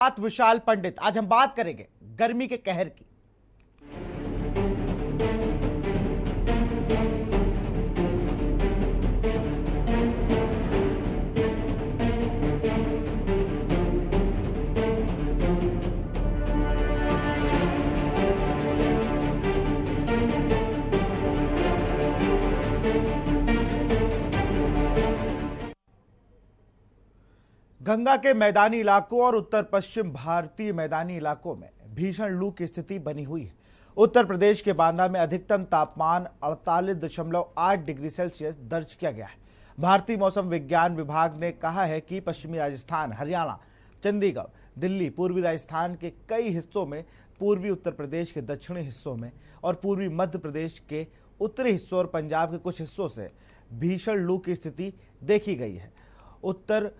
बात विशाल पंडित। आज हम बात करेंगे गर्मी के कहर की। गंगा के मैदानी इलाकों और उत्तर पश्चिम भारतीय मैदानी इलाकों में भीषण लू की स्थिति बनी हुई है। उत्तर प्रदेश के बांदा में अधिकतम तापमान 48.8 डिग्री सेल्सियस दर्ज किया गया है। भारतीय मौसम विज्ञान विभाग ने कहा है कि पश्चिमी राजस्थान, हरियाणा, चंडीगढ़, दिल्ली, पूर्वी राजस्थान के कई हिस्सों में, पूर्वी उत्तर प्रदेश के दक्षिणी हिस्सों में और पूर्वी मध्य प्रदेश के उत्तरी हिस्सों और पंजाब के कुछ हिस्सों से भीषण लू की स्थिति देखी गई है। उत्तर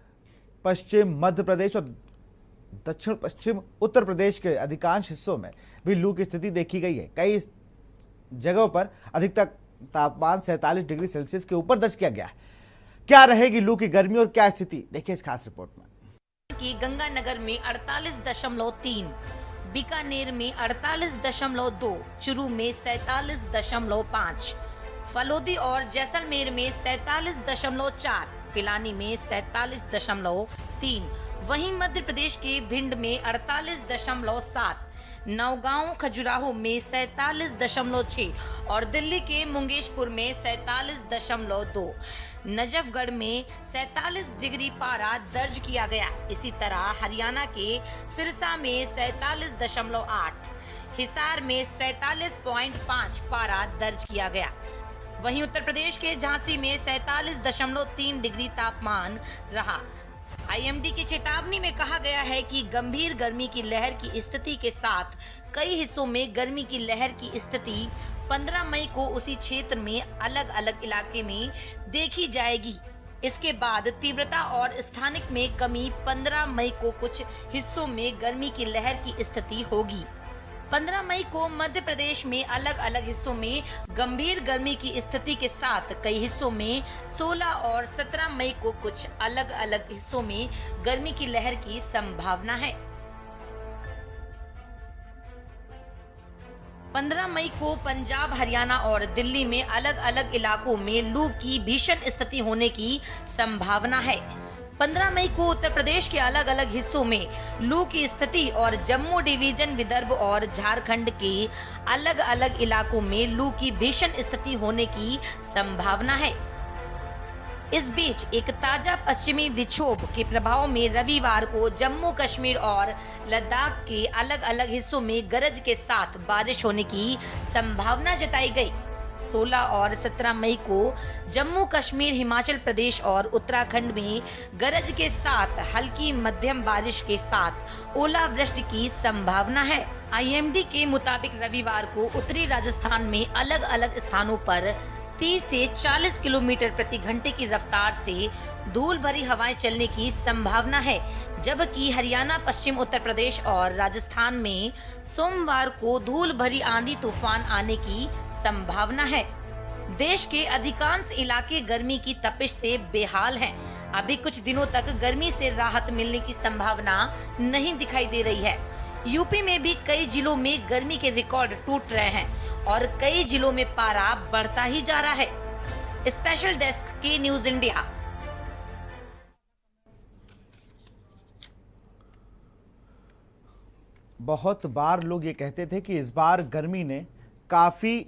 पश्चिम मध्य प्रदेश और दक्षिण पश्चिम उत्तर प्रदेश के अधिकांश हिस्सों में भी लू की स्थिति देखी गई है। कई जगहों पर अधिकतम तापमान 47 डिग्री सेल्सियस के ऊपर दर्ज किया गया है। क्या रहेगी लू की गर्मी और क्या स्थिति, देखिए इस खास रिपोर्ट में। कि गंगानगर में 48.3, बीकानेर में 48.2, चुरू में 47.5, फलोदी और जैसलमेर में 47.4, पिलानी में 47.3, वहीं मध्य प्रदेश के भिंड में 48.7, नौगांव खजुराहो में 47.6 और दिल्ली के मुंगेशपुर में 47.2, नजफगढ़ में 47 डिग्री पारा दर्ज किया गया। इसी तरह हरियाणा के सिरसा में 47.8, हिसार में 47.5 पारा दर्ज किया गया। वहीं उत्तर प्रदेश के झांसी में 47.3 डिग्री तापमान रहा। आईएमडी की चेतावनी में कहा गया है कि गंभीर गर्मी की लहर की स्थिति के साथ कई हिस्सों में गर्मी की लहर की स्थिति 15 मई को उसी क्षेत्र में अलग अलग इलाके में देखी जाएगी। इसके बाद तीव्रता और स्थानिक में कमी 15 मई को कुछ हिस्सों में गर्मी की लहर की स्थिति होगी। 15 मई को मध्य प्रदेश में अलग अलग हिस्सों में गंभीर गर्मी की स्थिति के साथ कई हिस्सों में 16 और 17 मई को कुछ अलग अलग हिस्सों में गर्मी की लहर की संभावना है। 15 मई को पंजाब, हरियाणा और दिल्ली में अलग अलग इलाकों में लू की भीषण स्थिति होने की संभावना है। 15 मई को उत्तर प्रदेश के अलग अलग हिस्सों में लू की स्थिति और जम्मू डिवीजन, विदर्भ और झारखंड के अलग अलग इलाकों में लू की भीषण स्थिति होने की संभावना है। इस बीच एक ताजा पश्चिमी विक्षोभ के प्रभाव में रविवार को जम्मू कश्मीर और लद्दाख के अलग अलग हिस्सों में गरज के साथ बारिश होने की संभावना जताई गई। 16 और 17 मई को जम्मू कश्मीर, हिमाचल प्रदेश और उत्तराखंड में गरज के साथ हल्की मध्यम बारिश के साथ ओलावृष्टि की संभावना है। आईएमडी के मुताबिक रविवार को उत्तरी राजस्थान में अलग अलग स्थानों पर 30 से 40 किलोमीटर प्रति घंटे की रफ्तार से धूल भरी हवाएं चलने की संभावना है, जबकि हरियाणा, पश्चिम उत्तर प्रदेश और राजस्थान में सोमवार को धूल भरी आंधी तूफान आने की संभावना है। देश के अधिकांश इलाके गर्मी की तपिश से बेहाल हैं। अभी कुछ दिनों तक गर्मी से राहत मिलने की संभावना नहीं दिखाई दे रही है। यूपी में भी कई जिलों में गर्मी के रिकॉर्ड टूट रहे हैं और कई जिलों में पारा बढ़ता ही जा रहा है। स्पेशल डेस्क के न्यूज इंडिया। बहुत बार लोग ये कहते थे कि इस बार गर्मी ने काफी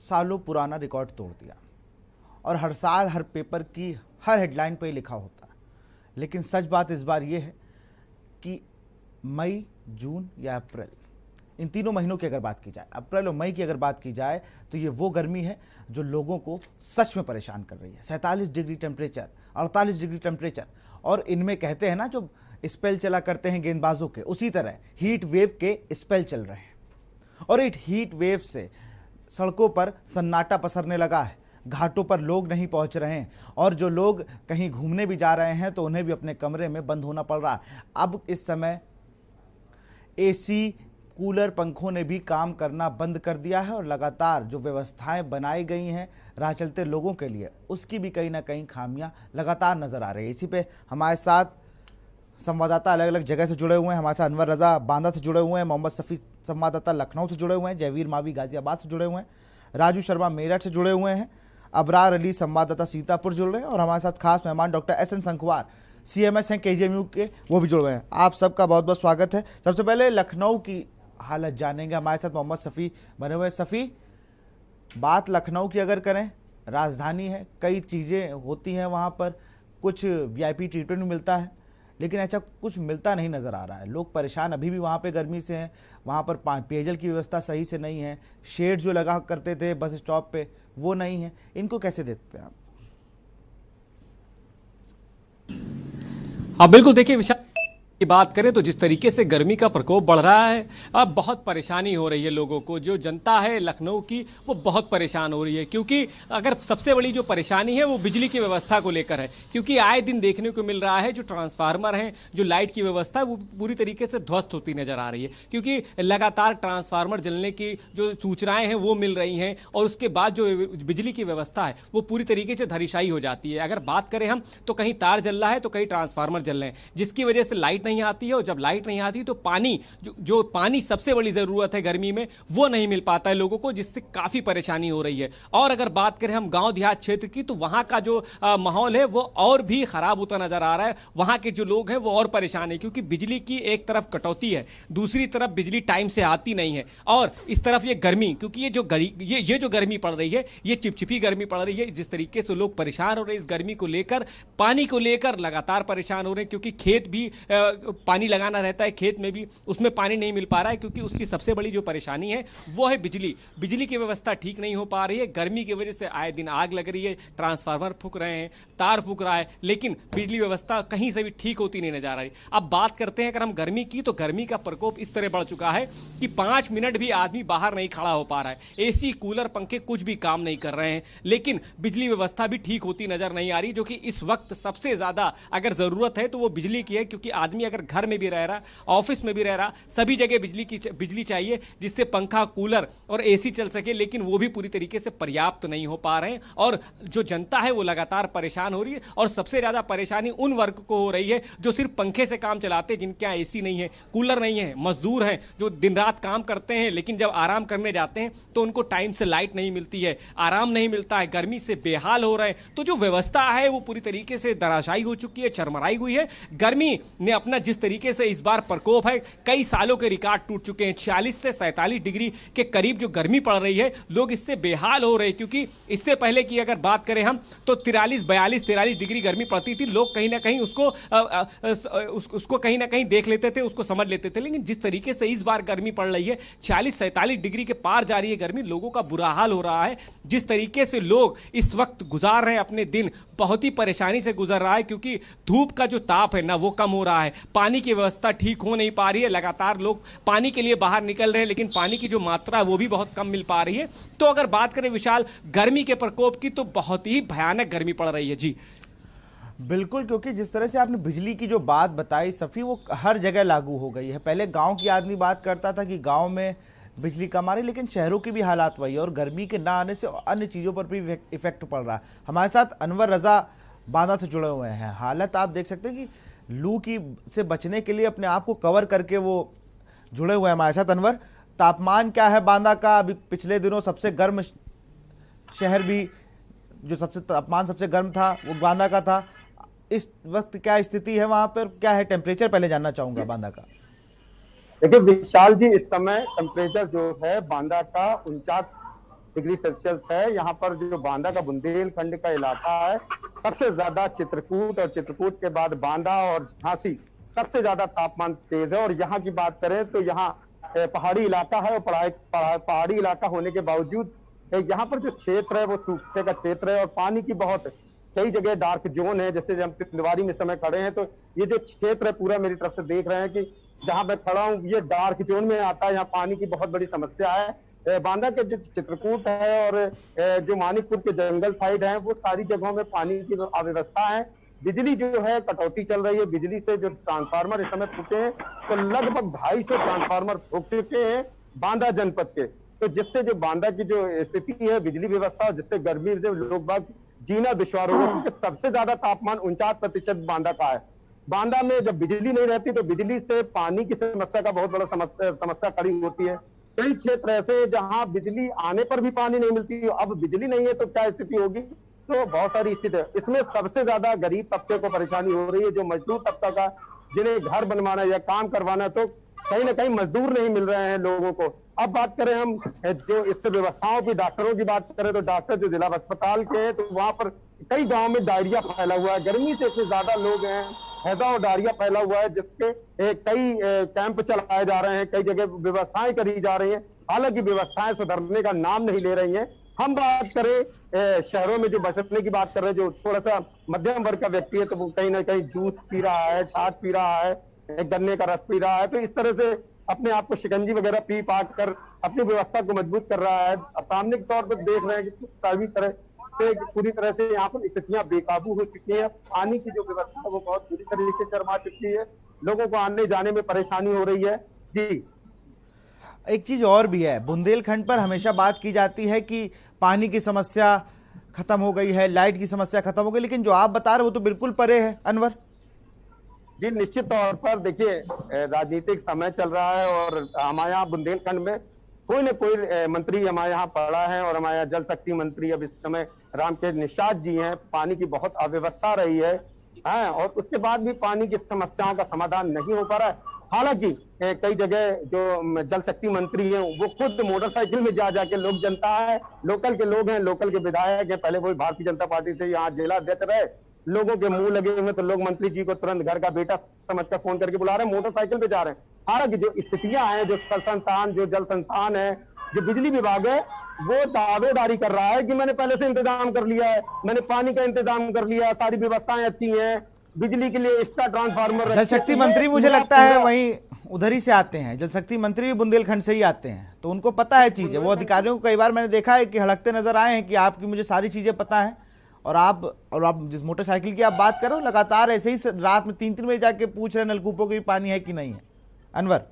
सालों पुराना रिकॉर्ड तोड़ दिया और हर साल हर पेपर की हर हेडलाइन पे लिखा होता है। लेकिन सच बात इस बार ये है कि मई, जून या अप्रैल, इन तीनों महीनों की अगर बात की जाए, अप्रैल और मई की अगर बात की जाए, तो ये वो गर्मी है जो लोगों को सच में परेशान कर रही है। 47 डिग्री टेम्परेचर, 48 डिग्री टेम्परेचर, और इनमें कहते हैं ना जो स्पेल चला करते हैं गेंदबाजों के, उसी तरह हीट वेव के स्पेल चल रहे हैं। और इस हीट वेव से सड़कों पर सन्नाटा पसरने लगा है, घाटों पर लोग नहीं पहुंच रहे हैं और जो लोग कहीं घूमने भी जा रहे हैं तो उन्हें भी अपने कमरे में बंद होना पड़ रहा है। अब इस समय एसी, कूलर, पंखों ने भी काम करना बंद कर दिया है और लगातार जो व्यवस्थाएं बनाई गई हैं राह चलते लोगों के लिए, उसकी भी कहीं ना कहीं खामियां लगातार नजर आ रही है। इसी पे हमारे साथ संवाददाता अलग अलग जगह से जुड़े हुए हैं। हमारे साथ अनवर रजा बांदा से जुड़े हुए हैं, मोहम्मद सफ़ी संवाददाता लखनऊ से जुड़े हुए हैं, जयवीर मावी गाजियाबाद से जुड़े हुए हैं, राजू शर्मा मेरठ से जुड़े हुए हैं, अबरार अली संवाददाता सीतापुर जुड़ रहे हैं और हमारे साथ खास मेहमान डॉक्टर SN संखवार CMS हैं KGMU के, वो भी जुड़ रहे हैं। आप सबका बहुत बहुत स्वागत है। सबसे पहले लखनऊ की हालत जानेंगे, हमारे साथ मोहम्मद सफ़ी बने हुए। सफ़ी, बात लखनऊ की अगर करें, राजधानी है, कई चीज़ें होती हैं वहाँ पर, कुछ VIP ट्रीटमेंट मिलता है, लेकिन ऐसा कुछ मिलता नहीं नज़र आ रहा है। लोग परेशान अभी भी वहाँ पे गर्मी से हैं, वहाँ पर पेयजल की व्यवस्था सही से नहीं है, शेड जो लगा करते थे बस स्टॉप पे वो नहीं है। इनको कैसे देखते हैं आप? हाँ बिल्कुल, देखिए विशाल की बात करें तो जिस तरीके से गर्मी का प्रकोप बढ़ रहा है, अब बहुत परेशानी हो रही है लोगों को। जो जनता है लखनऊ की वो बहुत परेशान हो रही है, क्योंकि अगर सबसे बड़ी जो परेशानी है वो बिजली की व्यवस्था को लेकर है। क्योंकि आए दिन देखने को मिल रहा है जो ट्रांसफार्मर है, जो लाइट की व्यवस्था है वो पूरी तरीके से ध्वस्त होती नजर आ रही है, क्योंकि लगातार ट्रांसफार्मर जलने की जो सूचनाएं हैं वो मिल रही हैं और उसके बाद जो बिजली की व्यवस्था है वो पूरी तरीके से धराशायी हो जाती है। अगर बात करें हम तो कहीं तार जल रहा है तो कहीं ट्रांसफार्मर जल रहे हैं, जिसकी वजह से लाइट नहीं आती है, और जब लाइट नहीं आती तो पानी जो पानी सबसे बड़ी जरूरत है गर्मी में वो नहीं मिल पाता है लोगों को, जिससे काफी परेशानी हो रही है। और अगर बात करें हम गांव देहात क्षेत्र की तो वहां का जो माहौल है वो और भी खराब होता नजर आ रहा है। वहां के जो लोग हैं वो और परेशान है, क्योंकि बिजली की एक तरफ कटौती है, दूसरी तरफ बिजली टाइम से आती नहीं है, और इस तरफ ये गर्मी, क्योंकि ये जो गर्मी पड़ रही है ये चिपचिपी गर्मी पड़ रही है। जिस तरीके से लोग परेशान हो रहे हैं इस गर्मी को लेकर, पानी को लेकर लगातार परेशान हो रहे हैं, क्योंकि खेत भी पानी लगाना रहता है, खेत में भी उसमें पानी नहीं मिल पा रहा है, क्योंकि उसकी सबसे बड़ी जो परेशानी है वो है बिजली की व्यवस्था ठीक नहीं हो पा रही है। गर्मी की वजह से आए दिन आग लग रही है, ट्रांसफार्मर फूक रहे हैं, तार फूक रहा है, लेकिन बिजली व्यवस्था कहीं से भी ठीक होती नहीं नजर आ रही। अब बात करते हैं अगर हम गर्मी की, तो गर्मी का प्रकोप इस तरह बढ़ चुका है कि 5 मिनट भी आदमी बाहर नहीं खड़ा हो पा रहा है। AC कूलर पंखे कुछ भी काम नहीं कर रहे हैं, लेकिन बिजली व्यवस्था भी ठीक होती नजर नहीं आ रही, जो कि इस वक्त सबसे ज्यादा अगर जरूरत है तो वो बिजली की है। क्योंकि आदमी अगर घर में भी रह रहा, ऑफिस में भी रह रहा, सभी जगह बिजली चाहिए, जिससे पंखा कूलर और AC चल सके, लेकिन वो भी पूरी तरीके से पर्याप्त नहीं हो पा रहे हैं। और जो जनता है वो लगातार परेशान हो रही है, और सबसे ज्यादा परेशानी उन वर्ग को हो रही है जो सिर्फ पंखे से काम चलाते हैं, जिनके यहाँ AC नहीं है, कूलर नहीं है, मजदूर हैं जो दिन रात काम करते हैं, लेकिन जब आराम करने जाते हैं तो उनको टाइम से लाइट नहीं मिलती है, आराम नहीं मिलता है, गर्मी से बेहाल हो रहे हैं। तो जो व्यवस्था है वो पूरी तरीके से धराशायी हो चुकी है, चरमराई हुई है। गर्मी ने अपना जिस तरीके से इस बार प्रकोप है, कई सालों के रिकॉर्ड टूट चुके हैं। 46 से 47 डिग्री के करीब जो गर्मी पड़ रही है, लोग इससे बेहाल हो रहे हैं। क्योंकि इससे पहले की अगर बात करें हम तो 43 डिग्री गर्मी पड़ती थी, लोग कहीं ना कहीं उसको कहीं ना कहीं देख लेते थे, उसको समझ लेते थे। लेकिन जिस तरीके से इस बार गर्मी पड़ रही है, 46-47 डिग्री के पार जा रही है गर्मी, लोगों का बुरा हाल हो रहा है। जिस तरीके से लोग इस वक्त गुजार रहे हैं अपने दिन, बहुत ही परेशानी से गुजर रहा है, क्योंकि धूप का जो ताप है ना वो कम हो रहा है, पानी की व्यवस्था ठीक हो नहीं पा रही है, लगातार लोग पानी के लिए बाहर निकल रहे हैं, लेकिन पानी की जो मात्रा है वो भी बहुत कम मिल पा रही है। तो अगर बात करें विशाल गर्मी के प्रकोप की, तो बहुत ही भयानक गर्मी पड़ रही है। जी बिल्कुल, क्योंकि जिस तरह से आपने बिजली की जो बात बताई सफ़ी, वो हर जगह लागू हो गई है। पहले गांव की आदमी बात करता था कि गांव में बिजली कम आ रही, लेकिन शहरों की भी हालात वही है, और गर्मी के ना आने से अन्य चीज़ों पर भी इफेक्ट पड़ रहा है। हमारे साथ अनवर रजा बांदा से जुड़े हुए हैं। हालत आप देख सकते हैं कि लू की से बचने के लिए अपने आप को कवर करके वो जुड़े हुए हैं हमारे साथ। अनवर, तापमान क्या है बांदा का? अभी पिछले दिनों सबसे गर्म शहर भी, जो तापमान सबसे गर्म था वो बांदा का था। इस वक्त क्या स्थिति है वहां पर, क्या है टेम्परेचर, पहले जानना चाहूंगा बांदा का। देखिए विशाल जी, इस समय टेम्परेचर जो है बांदा का 49 डिग्री सेल्सियस है। यहाँ पर जो बांदा का बुंदेलखंड का इलाका है, सबसे ज्यादा चित्रकूट, और चित्रकूट के बाद बांदा और झांसी सबसे ज्यादा तापमान तेज है। और यहाँ की बात करें तो यहाँ पहाड़ी इलाका है, और पहाड़ी इलाका होने के बावजूद यहाँ पर जो क्षेत्र है वो सूखे का क्षेत्र है, और पानी की बहुत कई जगह डार्क जोन है। जैसे हम तिलवारी में इस समय खड़े हैं, तो ये जो क्षेत्र है पूरा मेरी तरफ से देख रहे हैं कि जहां मैं खड़ा हूँ ये डार्क जोन में आता है। यहाँ पानी की बहुत बड़ी समस्या है। बांदा के जो चित्रकूट है और जो मानिकपुर के जंगल साइड है, वो सारी जगहों में पानी की अव्यवस्था है। बिजली जो है कटौती चल रही है। बिजली से जो ट्रांसफार्मर इस समय फूके हैं, तो लगभग 250 ट्रांसफार्मर फूक चुके हैं बांदा जनपद के। तो जिससे जो बांदा की जो स्थिति है बिजली व्यवस्था, जिससे गर्मी से लोग बाग जीना दुश्वार हो गया, क्योंकि सबसे ज्यादा तापमान 49% बांदा का है। बांदा में जब बिजली नहीं रहती तो बिजली से पानी की समस्या का बहुत बड़ा समस्या खड़ी होती है। कई क्षेत्र ऐसे जहां बिजली आने पर भी पानी नहीं मिलती, अब बिजली नहीं है तो क्या स्थिति होगी। तो बहुत सारी स्थिति है। इसमें सबसे ज्यादा गरीब तबके को परेशानी हो रही है, जो मजदूर तबका का, जिन्हें घर बनवाना या काम करवाना, तो कहीं ना कहीं मजदूर नहीं मिल रहे हैं लोगों को। अब बात करें हम जो इससे व्यवस्थाओं की, डॉक्टरों की बात करें तो डॉक्टर जो जिला अस्पताल के हैं तो वहां पर कई गांव में डायरिया फैला हुआ है। गर्मी से इतने ज्यादा लोग हैं, हैजा और डायरिया फैला हुआ है, जिसके कई कैंप चलाए जा रहे हैं, कई जगह व्यवस्थाएं करी जा रही हैं। हालांकि व्यवस्थाएं सुधरने का नाम नहीं ले रही हैं। हम बात करें शहरों में जो बसने की बात कर रहे हैं, जो थोड़ा सा मध्यम वर्ग का व्यक्ति है तो वो कहीं ना कहीं जूस पी रहा है, छाछ पी रहा है, गन्ने का रस पी रहा है, तो इस तरह से अपने आप को शिकंजी वगैरह पी पाक कर अपनी व्यवस्था को मजबूत कर रहा है। अब सामने के तौर पर देख रहे हैं कि पूरी तरह से यहाँ पर स्थितियां बेकाबू हो चुकी है। पानी की जो व्यवस्था है वो बहुत बुरी तरीके से शर्मा चुकी है, लोगों को आने जाने में परेशानी हो रही है। जी, एक चीज और भी है, बुंदेलखंड पर हमेशा बात की जाती है कि पानी की समस्या खत्म हो गई है, लाइट की समस्या खत्म हो गई, लेकिन जो आप बता रहे हो वो तो बिल्कुल परे है। अनवर जी, निश्चित तौर पर देखिए राजनीतिक समय चल रहा है और हमारे यहाँ बुंदेलखंड में कोई न कोई मंत्री हमारे यहाँ पड़ा है और हमारे यहाँ जल शक्ति मंत्री अब इस समय रामकेश निषाद जी हैं। पानी की बहुत अव्यवस्था रही है और उसके बाद भी पानी की समस्याओं का समाधान नहीं हो पा रहा है। हालांकि कई जगह जो जल शक्ति मंत्री हैं वो खुद मोटरसाइकिल में जा जाके, लोग जनता है, लोकल के लोग हैं, लोकल के विधायक हैं, पहले वो भारतीय जनता पार्टी से यहाँ जिला अध्यक्ष रहे, लोगों के मुंह लगे हुए तो लोग मंत्री जी को तुरंत घर का बेटा समझकर फोन करके बुला रहे हैं, मोटरसाइकिल पे जा रहे हैं। हालांकि जो स्थितियां हैं, जो संस्थान, जो जल संस्थान है, जो बिजली विभाग है, वो दावेदारी कर रहा है कि मैंने पहले से इंतजाम कर लिया है, मैंने पानी का इंतजाम कर लिया, सारी व्यवस्थाएं अच्छी हैं, बिजली के लिए एक्स्ट्रा ट्रांसफार्मर। जल शक्ति मंत्री मुझे लगता है वहीं उधर ही से आते हैं, जल शक्ति मंत्री भी बुंदेलखंड से ही आते हैं, तो उनको पता है चीजें। वो अधिकारियों को कई बार मैंने देखा है कि हड़कते नजर आए हैं कि आपकी मुझे सारी चीजें पता है, और आप जिस मोटरसाइकिल की आप बात करो, लगातार ऐसे ही रात में 3-3 बजे जाके पूछ रहे नलकूपों की पानी है कि नहीं है। अनवर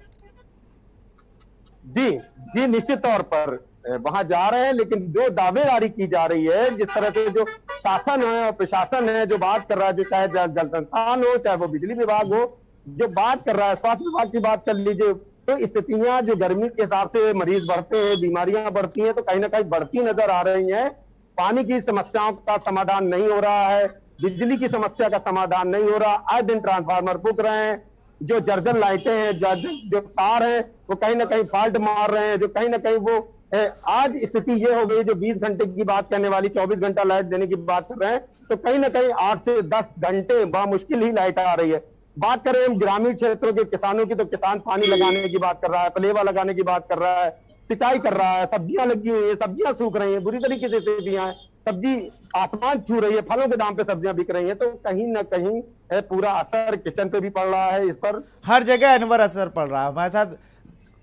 जी जी, निश्चित तौर पर वहां जा रहे हैं, लेकिन जो दावेदारी की जा रही है, जिस तरह से जो शासन है और प्रशासन है जो बात कर रहा है, जो चाहे जल संस्थान हो, चाहे वो बिजली विभाग हो, जो बात कर रहा है, स्वास्थ्य विभाग की बात कर लीजिए, तो स्थितियां जो गर्मी के हिसाब से मरीज बढ़ते हैं, बीमारियां बढ़ती हैं, तो कहीं ना कहीं बढ़ती नजर आ रही हैं। पानी की समस्याओं का समाधान नहीं हो रहा है, बिजली की समस्या का समाधान नहीं हो रहा, आए दिन ट्रांसफार्मर फूक रहे हैं, जो जर्जर लाइटें हैं, जो तार हैं, वो कहीं ना कहीं फाल्ट मार रहे हैं, जो कहीं ना कहीं वो आज स्थिति ये हो गई, जो 20 घंटे की बात करने वाली 24 घंटा लाइट देने की बात कर रहे हैं, तो कहीं ना कहीं 8 से 10 घंटे मुश्किल ही लाइट आ रही है। बात करें हम ग्रामीण क्षेत्रों के किसानों की, तो किसान पानी लगाने की बात कर रहा है, पलेवा लगाने की बात कर रहा है, सिंचाई कर रहा है, सब्जियां लगी हुई है, सब्जियां सूख रही हैं, बुरी तरीके से स्थितियां हैं, सब्जी आसमान छू रही है, फलों के दाम पे सब्जियां बिक रही हैं, तो कहीं ना कहीं पूरा असर किचन पे भी पड़ रहा है। इस पर हर जगह अनवर असर पड़ रहा है। हमारे साथ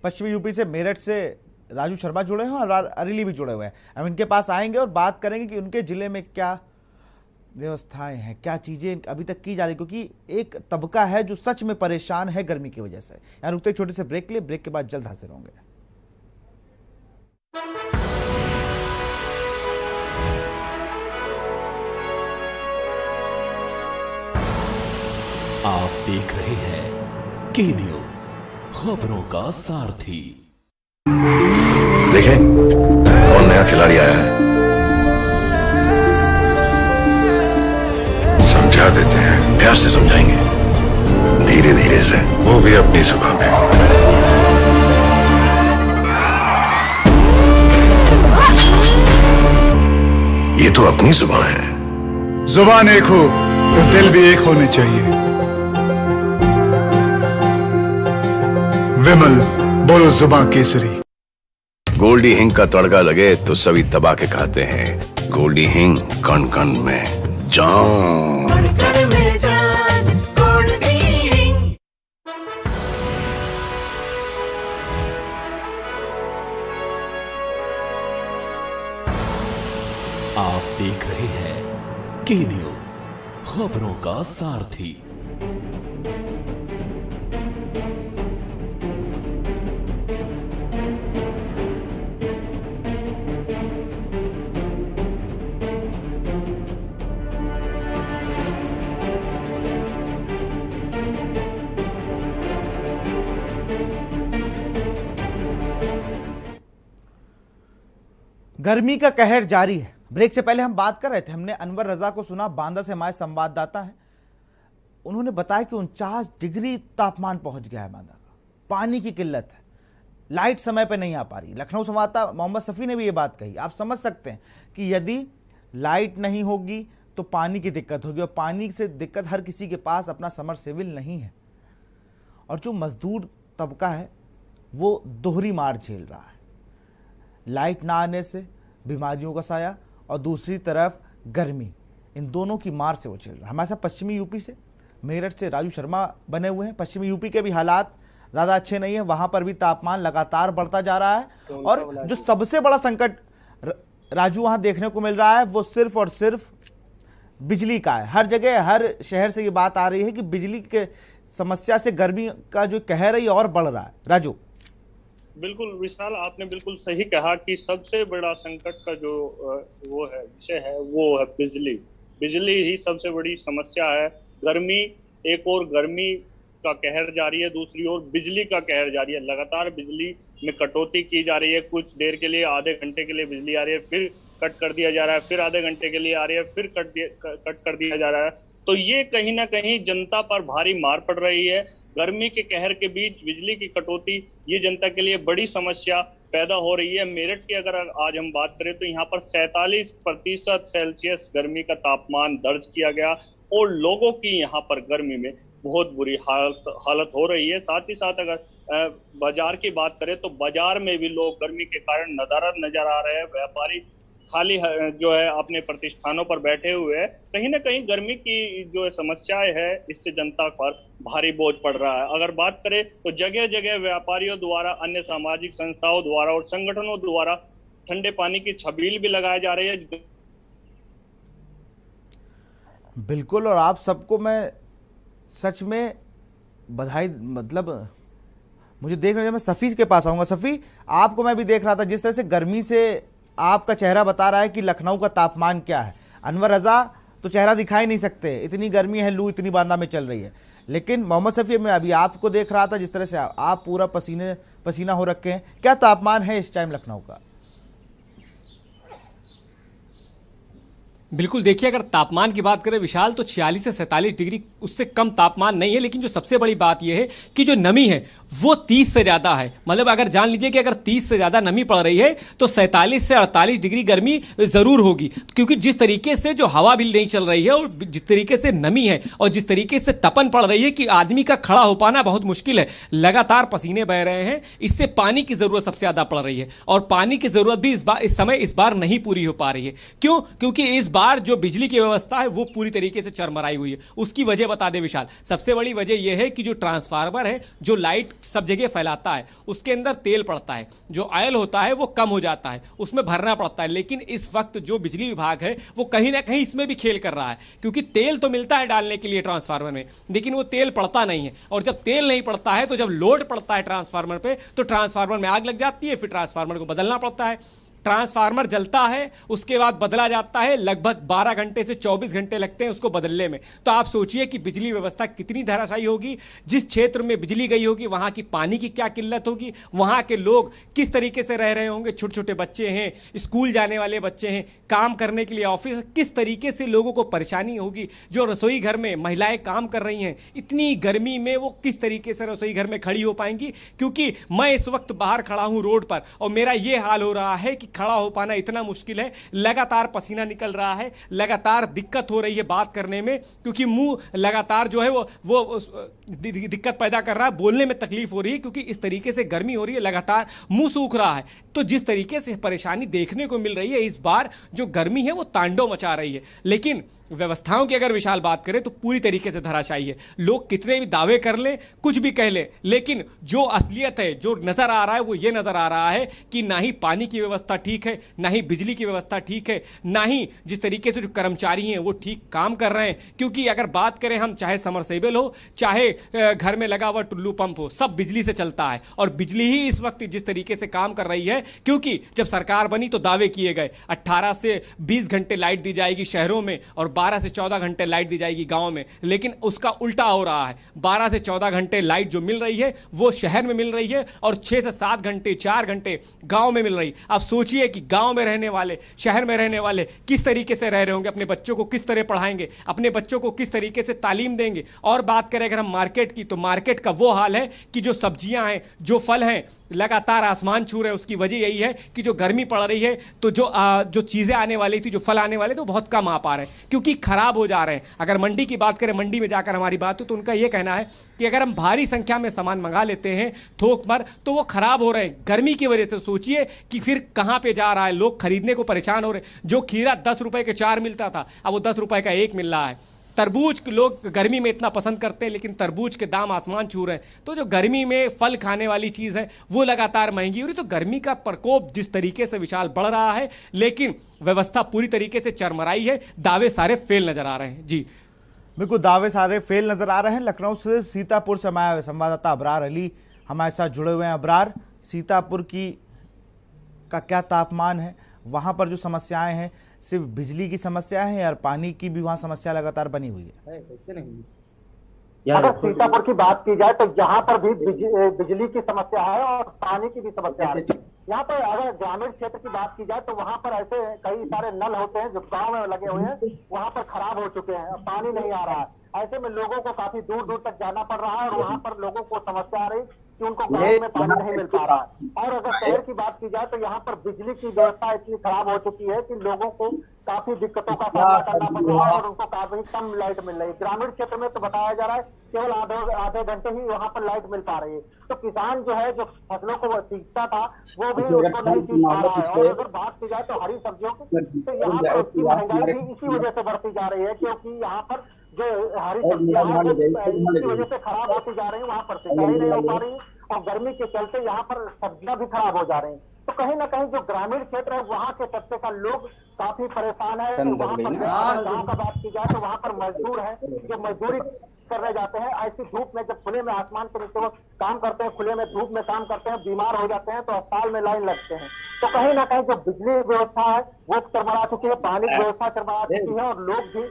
पश्चिमी यूपी से मेरठ से राजू शर्मा जुड़े हैं और अरेली भी जुड़े हुए हैं। हम इनके पास आएंगे और बात करेंगे कि उनके जिले में क्या व्यवस्थाएं हैं, क्या चीजें अभी तक की जा रही, क्योंकि एक तबका है जो सच में परेशान है गर्मी की वजह से। यहाँ रुकते छोटे से ब्रेक ले, ब्रेक के बाद जल्द हाजिर होंगे। आप देख रहे हैं के न्यूज, खबरों का सारथी। देखें कौन नया खिलाड़ी आया है, समझा देते हैं, प्यार से समझाएंगे, धीरे धीरे से, वो भी अपनी सुबह में। ये तो अपनी सुबह है। जुबान एक हो तो दिल भी एक होने चाहिए। विमल बोलो जुबान केसरी। गोल्डी हिंग का तड़का लगे तो सभी दबा के खाते हैं। गोल्डी हिंग, कण कण में जान। आप देख रहे हैं के न्यूज, खबरों का सारथी। गर्मी का कहर जारी है। ब्रेक से पहले हम बात कर रहे थे, हमने अनवर रजा को सुना, बांदा से हमारे संवाददाता हैं, उन्होंने बताया कि 49 डिग्री तापमान पहुंच गया है बांदा का। पानी की किल्लत है, लाइट समय पर नहीं आ पा रही। लखनऊ संवाददाता मोहम्मद सफ़ी ने भी ये बात कही। आप समझ सकते हैं कि यदि लाइट नहीं होगी तो पानी की दिक्कत होगी, और पानी से दिक्कत हर किसी के पास अपना समरसेबिल नहीं है, और जो मजदूर तबका है वो दोहरी मार झेल रहा है। लाइट ना आने से बीमारियों का साया, और दूसरी तरफ गर्मी, इन दोनों की मार से वो झेल रहा है। हमारे साथ पश्चिमी यूपी से, मेरठ से राजू शर्मा बने हुए हैं। पश्चिमी यूपी के भी हालात ज़्यादा अच्छे नहीं है, वहाँ पर भी तापमान लगातार बढ़ता जा रहा है, और जो सबसे बड़ा संकट राजू वहाँ देखने को मिल रहा है वो सिर्फ और सिर्फ बिजली का है। हर जगह, हर शहर से ये बात आ रही है कि बिजली के समस्या से गर्मी का जो कहर है ये और बढ़ रहा है। राजू। बिल्कुल विशाल, आपने बिल्कुल सही कहा कि सबसे बड़ा संकट का जो वो है विषय है वो है बिजली। बिजली ही सबसे बड़ी समस्या है। गर्मी, एक और गर्मी का कहर जारी है, दूसरी ओर बिजली का कहर जारी है। लगातार बिजली में कटौती की जा रही है। कुछ देर के लिए, आधे घंटे के लिए बिजली आ रही है, फिर कट कर दिया जा रहा है, फिर आधे घंटे के लिए आ रही है, फिर कट कर दिया जा रहा है। तो ये कहीं ना कहीं जनता पर भारी मार पड़ रही है। गर्मी के कहर के बीच बिजली की कटौती, ये जनता के लिए बड़ी समस्या पैदा हो रही है। मेरठ की अगर आज हम बात करें तो यहाँ पर 47% सेल्सियस गर्मी का तापमान दर्ज किया गया, और लोगों की यहाँ पर गर्मी में बहुत बुरी हालत हो रही है। साथ ही साथ अगर बाजार की बात करें तो बाजार में भी लोग गर्मी के कारण नजर आ रहे हैं। व्यापारी खाली जो है अपने प्रतिष्ठानों पर बैठे हुए हैं। कहीं ना कहीं गर्मी की जो समस्याएं है, इससे जनता पर भारी बोझ पड़ रहा है। अगर बात करें तो जगह जगह व्यापारियों द्वारा, अन्य सामाजिक संस्थाओं द्वारा और संगठनों द्वारा ठंडे पानी की छबील भी लगाई जा रही है। बिल्कुल, और आप सबको मैं सच में बधाई, मतलब मुझे देख रहे, मैं सफ़ी के पास आऊँगा। सफ़ी, आपको मैं भी देख रहा था, जिस तरह से गर्मी से आपका चेहरा बता रहा है कि लखनऊ का तापमान क्या है। अनवर रजा तो चेहरा दिखाई नहीं सकते, इतनी गर्मी है, लू इतनी बांदा में चल रही है। लेकिन मोहम्मद सफ़ी, मैं अभी आपको देख रहा था, जिस तरह से आप पूरा पसीना हो रखे हैं। क्या तापमान है इस टाइम लखनऊ का? बिल्कुल, देखिए अगर तापमान की बात करें विशाल, तो 46 से 47 डिग्री, उससे कम तापमान नहीं है। लेकिन जो सबसे बड़ी बात यह है कि जो नमी है वो 30 से ज़्यादा है। मतलब अगर जान लीजिए कि अगर 30 से ज़्यादा नमी पड़ रही है तो 47 से 48 डिग्री गर्मी ज़रूर होगी, क्योंकि जिस तरीके से जो हवा भी नहीं चल रही है, और जिस तरीके से नमी है, और जिस तरीके से तपन पड़ रही है कि आदमी का खड़ा हो पाना बहुत मुश्किल है। लगातार पसीने बह रहे हैं, इससे पानी की ज़रूरत सबसे ज़्यादा पड़ रही है, और पानी की ज़रूरत भी इस बार नहीं पूरी हो पा रही है। क्यों? क्योंकि इस बार जो बिजली की व्यवस्था है वो पूरी तरीके से चरमराई हुई है। उसकी वजह बता दे विशाल, सबसे बड़ी वजह यह है कि जो ट्रांसफार्मर है, जो लाइट सब जगह फैलाता है, उसके अंदर तेल पड़ता है, जो ऑयल होता है वो कम हो जाता है, उसमें भरना पड़ता है। लेकिन इस वक्त जो बिजली विभाग है वो कहीं ना कहीं इसमें भी खेल कर रहा है, क्योंकि तेल तो मिलता है डालने के लिए ट्रांसफार्मर में, लेकिन वो तेल पड़ता नहीं है। और जब तेल नहीं पड़ता है तो जब लोड पड़ता है ट्रांसफार्मर पे, तो ट्रांसफार्मर में आग लग जाती है, फिर ट्रांसफार्मर को बदलना पड़ता है। ट्रांसफार्मर जलता है, उसके बाद बदला जाता है, लगभग 12 घंटे से 24 घंटे लगते हैं उसको बदलने में। तो आप सोचिए कि बिजली व्यवस्था कितनी धराशायी होगी। जिस क्षेत्र में बिजली गई होगी वहाँ की पानी की क्या किल्लत होगी, वहाँ के लोग किस तरीके से रह रहे होंगे। छोटे छोटे बच्चे हैं, स्कूल जाने वाले बच्चे हैं, काम करने के लिए ऑफिस, किस तरीके से लोगों को परेशानी होगी। जो रसोई घर में महिलाएं काम कर रही हैं, इतनी गर्मी में वो किस तरीके से रसोई घर में खड़ी हो पाएंगी। क्योंकि मैं इस वक्त बाहर खड़ा हूँ रोड पर, और मेरा ये हाल हो रहा है कि खड़ा हो पाना इतना मुश्किल है। लगातार पसीना निकल रहा है, लगातार दिक्कत हो रही है बात करने में, क्योंकि मुंह लगातार जो है वो दिक्कत पैदा कर रहा है, बोलने में तकलीफ हो रही है, क्योंकि इस तरीके से गर्मी हो रही है, लगातार मुंह सूख रहा है। तो जिस तरीके से परेशानी देखने को मिल रही है, इस बार जो गर्मी है वो तांडव मचा रही है। लेकिन व्यवस्थाओं की अगर विशाल बात करें तो पूरी तरीके से धराशायी है। लोग कितने भी दावे कर लें, कुछ भी कह लें, लेकिन जो असलियत है, जो नजर आ रहा है, वो ये नजर आ रहा है कि ना ही पानी की व्यवस्था ठीक है, ना ही बिजली की व्यवस्था ठीक है, ना ही जिस तरीके से जो कर्मचारी हैं वो ठीक काम कर रहे हैं। क्योंकि अगर बात करें हम, चाहे समरसेबल हो, चाहे घर में लगा हुआ टुल्लू पंप हो, सब बिजली से चलता है। और बिजली ही इस वक्त जिस तरीके से काम कर रही है, क्योंकि जब सरकार बनी तो दावे किए गए 18 से 20 घंटे लाइट दी जाएगी शहरों में और 12 से 14 घंटे लाइट दी जाएगी गाँव में, लेकिन उसका उल्टा हो रहा है। 12 से 14 घंटे लाइट जो मिल रही है वो शहर में मिल रही है और 6 से 7 घंटे 4 घंटे गाँव में मिल रही। अब सोचिए कि गाँव में रहने वाले, शहर में रहने वाले किस तरीके से रह रहे होंगे, अपने बच्चों को किस तरह पढ़ाएंगे, अपने बच्चों को किस तरीके से तालीम देंगे। और बात करें अगर हम मार्केट की, तो मार्केट का वो हाल है कि जो सब्जियां हैं, जो फल हैं, लगातार आसमान छू रहे हैं। उसकी वजह यही है कि जो गर्मी पड़ रही है तो जो चीज़ें आने वाली थी, जो फल आने वाले थे, वो बहुत कम आ पा रहे हैं क्योंकि खराब हो जा रहे हैं। अगर मंडी की बात करें, मंडी में जाकर हमारी बात हो तो उनका ये कहना है कि अगर हम भारी संख्या में सामान मंगा लेते हैं थोक पर तो वो खराब हो रहे हैं गर्मी की वजह से। सोचिए कि फिर कहाँ पे जा रहा है, लोग खरीदने को परेशान हो रहे हैं। जो खीरा 10 रुपए के 4 मिलता था, अब वो 10 रुपए का 1 मिल रहा है। तरबूज लोग गर्मी में इतना पसंद करते हैं, लेकिन तरबूज के दाम आसमान छू रहे हैं। तो जो गर्मी में फल खाने वाली चीज़ है वो लगातार महंगी हो रही। तो गर्मी का प्रकोप जिस तरीके से विशाल बढ़ रहा है, लेकिन व्यवस्था पूरी तरीके से चरमराई है। दावे सारे फेल नजर आ रहे हैं। जी बिल्कुल, दावे सारे फेल नजर आ रहे हैं। लखनऊ से सीतापुर से हमारे संवाददाता अबरार अली हमारे साथ जुड़े हुए हैं। अबरार, सीतापुर का क्या तापमान है, वहाँ पर जो समस्याएं हैं सिर्फ बिजली की समस्या है या पानी की भी वहाँ समस्या लगातार बनी हुई है? अगर सीतापुर की बात की जाए तो यहाँ पर भी बिजली की समस्या है और पानी की भी समस्या है। यहाँ पर अगर ग्रामीण क्षेत्र की बात की जाए तो वहाँ पर ऐसे कई सारे नल होते हैं जो गांव में लगे हुए हैं, वहाँ पर खराब हो चुके हैं, पानी नहीं आ रहा है। ऐसे में लोगों को काफी दूर दूर तक जाना पड़ रहा है और वहाँ पर लोगों को समस्या आ रही कि उनको गाँव में पानी नहीं मिल पा रहा है। और अगर शहर की बात की जाए तो यहाँ पर बिजली की व्यवस्था इतनी खराब हो चुकी है कि लोगों को काफी दिक्कतों का सामना करना पड़ रहा है और उनको काफी कम लाइट मिल रही है। ग्रामीण क्षेत्र में तो बताया जा रहा है केवल आधे घंटे ही वहाँ पर लाइट मिल पा रही है। तो किसान जो है, जो फसलों को सींचता था, वो भी उसको नहीं सींच पा रहा है। और अगर बात की जाए तो हरी सब्जियों की, तो यहाँ पर उसकी महंगाई भी इसी वजह से बढ़ती जा रही है क्योंकि यहाँ पर जो हरी सब्जियां हैं इसी वजह से खराब होती जा रही है। वहाँ पर सिंचाई नहीं हो पा रही और गर्मी के चलते यहाँ पर सब्जियां भी खराब हो जा रही हैं। तो कहीं ना कहीं जो ग्रामीण क्षेत्र है वहाँ के तबके का लोग काफी परेशान है। वहाँ पर गाँव का बात की जाए तो वहाँ पर मजदूर है जो मजदूरी करने जाते हैं, ऐसी धूप में जब खुले में आसमान के नीचे वो काम करते हैं, खुले में धूप में काम करते हैं, बीमार हो जाते हैं तो अस्पताल में लाइन लगते हैं। तो कहीं ना कहीं जो बिजली व्यवस्था है वो चरमरा चुकी है, पानी की व्यवस्था चरमरा चुकी है और लोग भी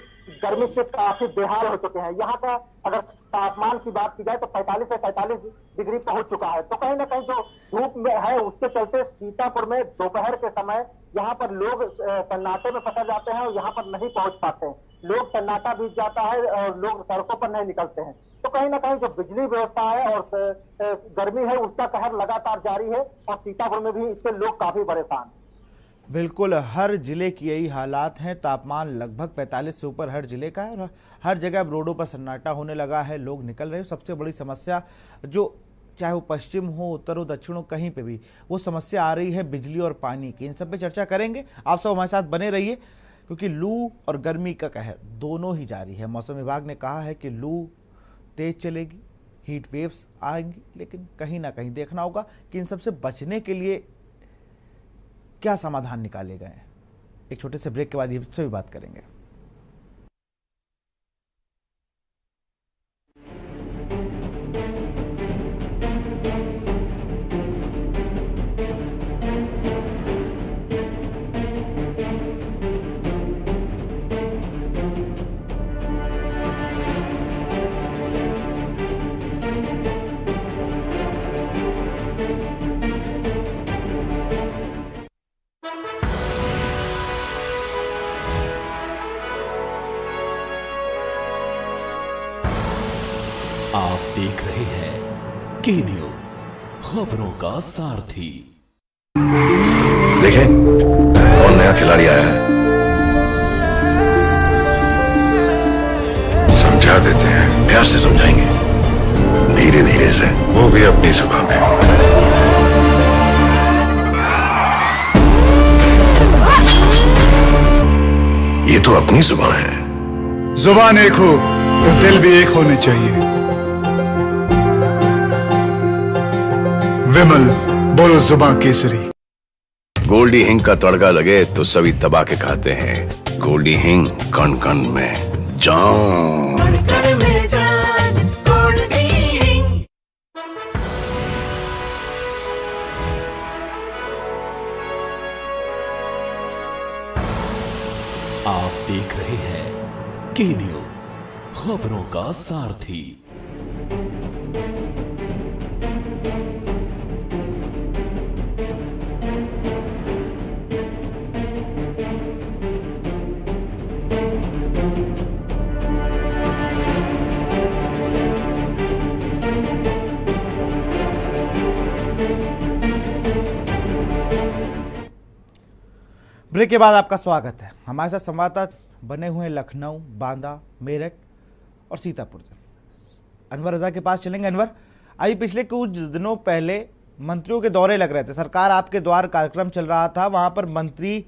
गर्मी से काफी बेहाल हो चुके हैं। यहाँ का अगर तापमान की बात की जाए तो 45 से 45 डिग्री पहुंच चुका है। तो कहीं ना कहीं जो धूप में है उसके चलते सीतापुर में दोपहर के समय यहाँ पर लोग सन्नाटे में फंस जाते हैं और यहाँ पर नहीं पहुंच पाते हैं। लोग सन्नाटा बीत जाता है और लोग सड़कों पर नहीं निकलते हैं। तो कहीं ना कहीं जो बिजली व्यवस्था है और गर्मी है उसका कहर लगातार जारी है और सीतापुर में भी इससे लोग काफी परेशान। बिल्कुल, हर जिले की यही हालात हैं। तापमान लगभग 45 से ऊपर हर जिले का है और हर जगह अब रोडों पर सन्नाटा होने लगा है, लोग निकल रहे हैं। सबसे बड़ी समस्या जो चाहे वो पश्चिम हो, उत्तर हो, दक्षिण हो, कहीं पे भी वो समस्या आ रही है बिजली और पानी की। इन सब पे चर्चा करेंगे। आप सब हमारे साथ बने रहिए क्योंकि लू और गर्मी का कहर दोनों ही जारी है। मौसम विभाग ने कहा है कि लू तेज चलेगी, हीट वेव्स आएंगी, लेकिन कहीं ना कहीं देखना होगा कि इन सबसे बचने के लिए क्या समाधान निकाले गए हैं। एक छोटे से ब्रेक के बाद इस पर भी बात करेंगे। आप देख रहे हैं के न्यूज, खबरों का सारथी। देखें कौन नया खिलाड़ी आया है, समझा देते हैं, प्यार से समझाएंगे, धीरे धीरे से, वो भी अपनी सुबह में। ये तो अपनी जुबान है। जुबान एक हो तो दिल भी एक होने चाहिए। विमल, बोलो जुबान केसरी। गोल्डी हिंग का तड़का लगे तो सभी दबा के खाते हैं। गोल्डी हिंग, कण कण में जान। देख रहे हैं के न्यूज, खबरों का सारथी। ब्रेक के बाद आपका स्वागत है। हमारे साथ संवाददाता बने हुए लखनऊ, बांदा, मेरठ और सीतापुर से। अनवर रजा के पास चलेंगे। अनवर, अभी पिछले कुछ दिनों पहले मंत्रियों के दौरे लग रहे थे, सरकार आपके द्वार कार्यक्रम चल रहा था, वहां पर मंत्री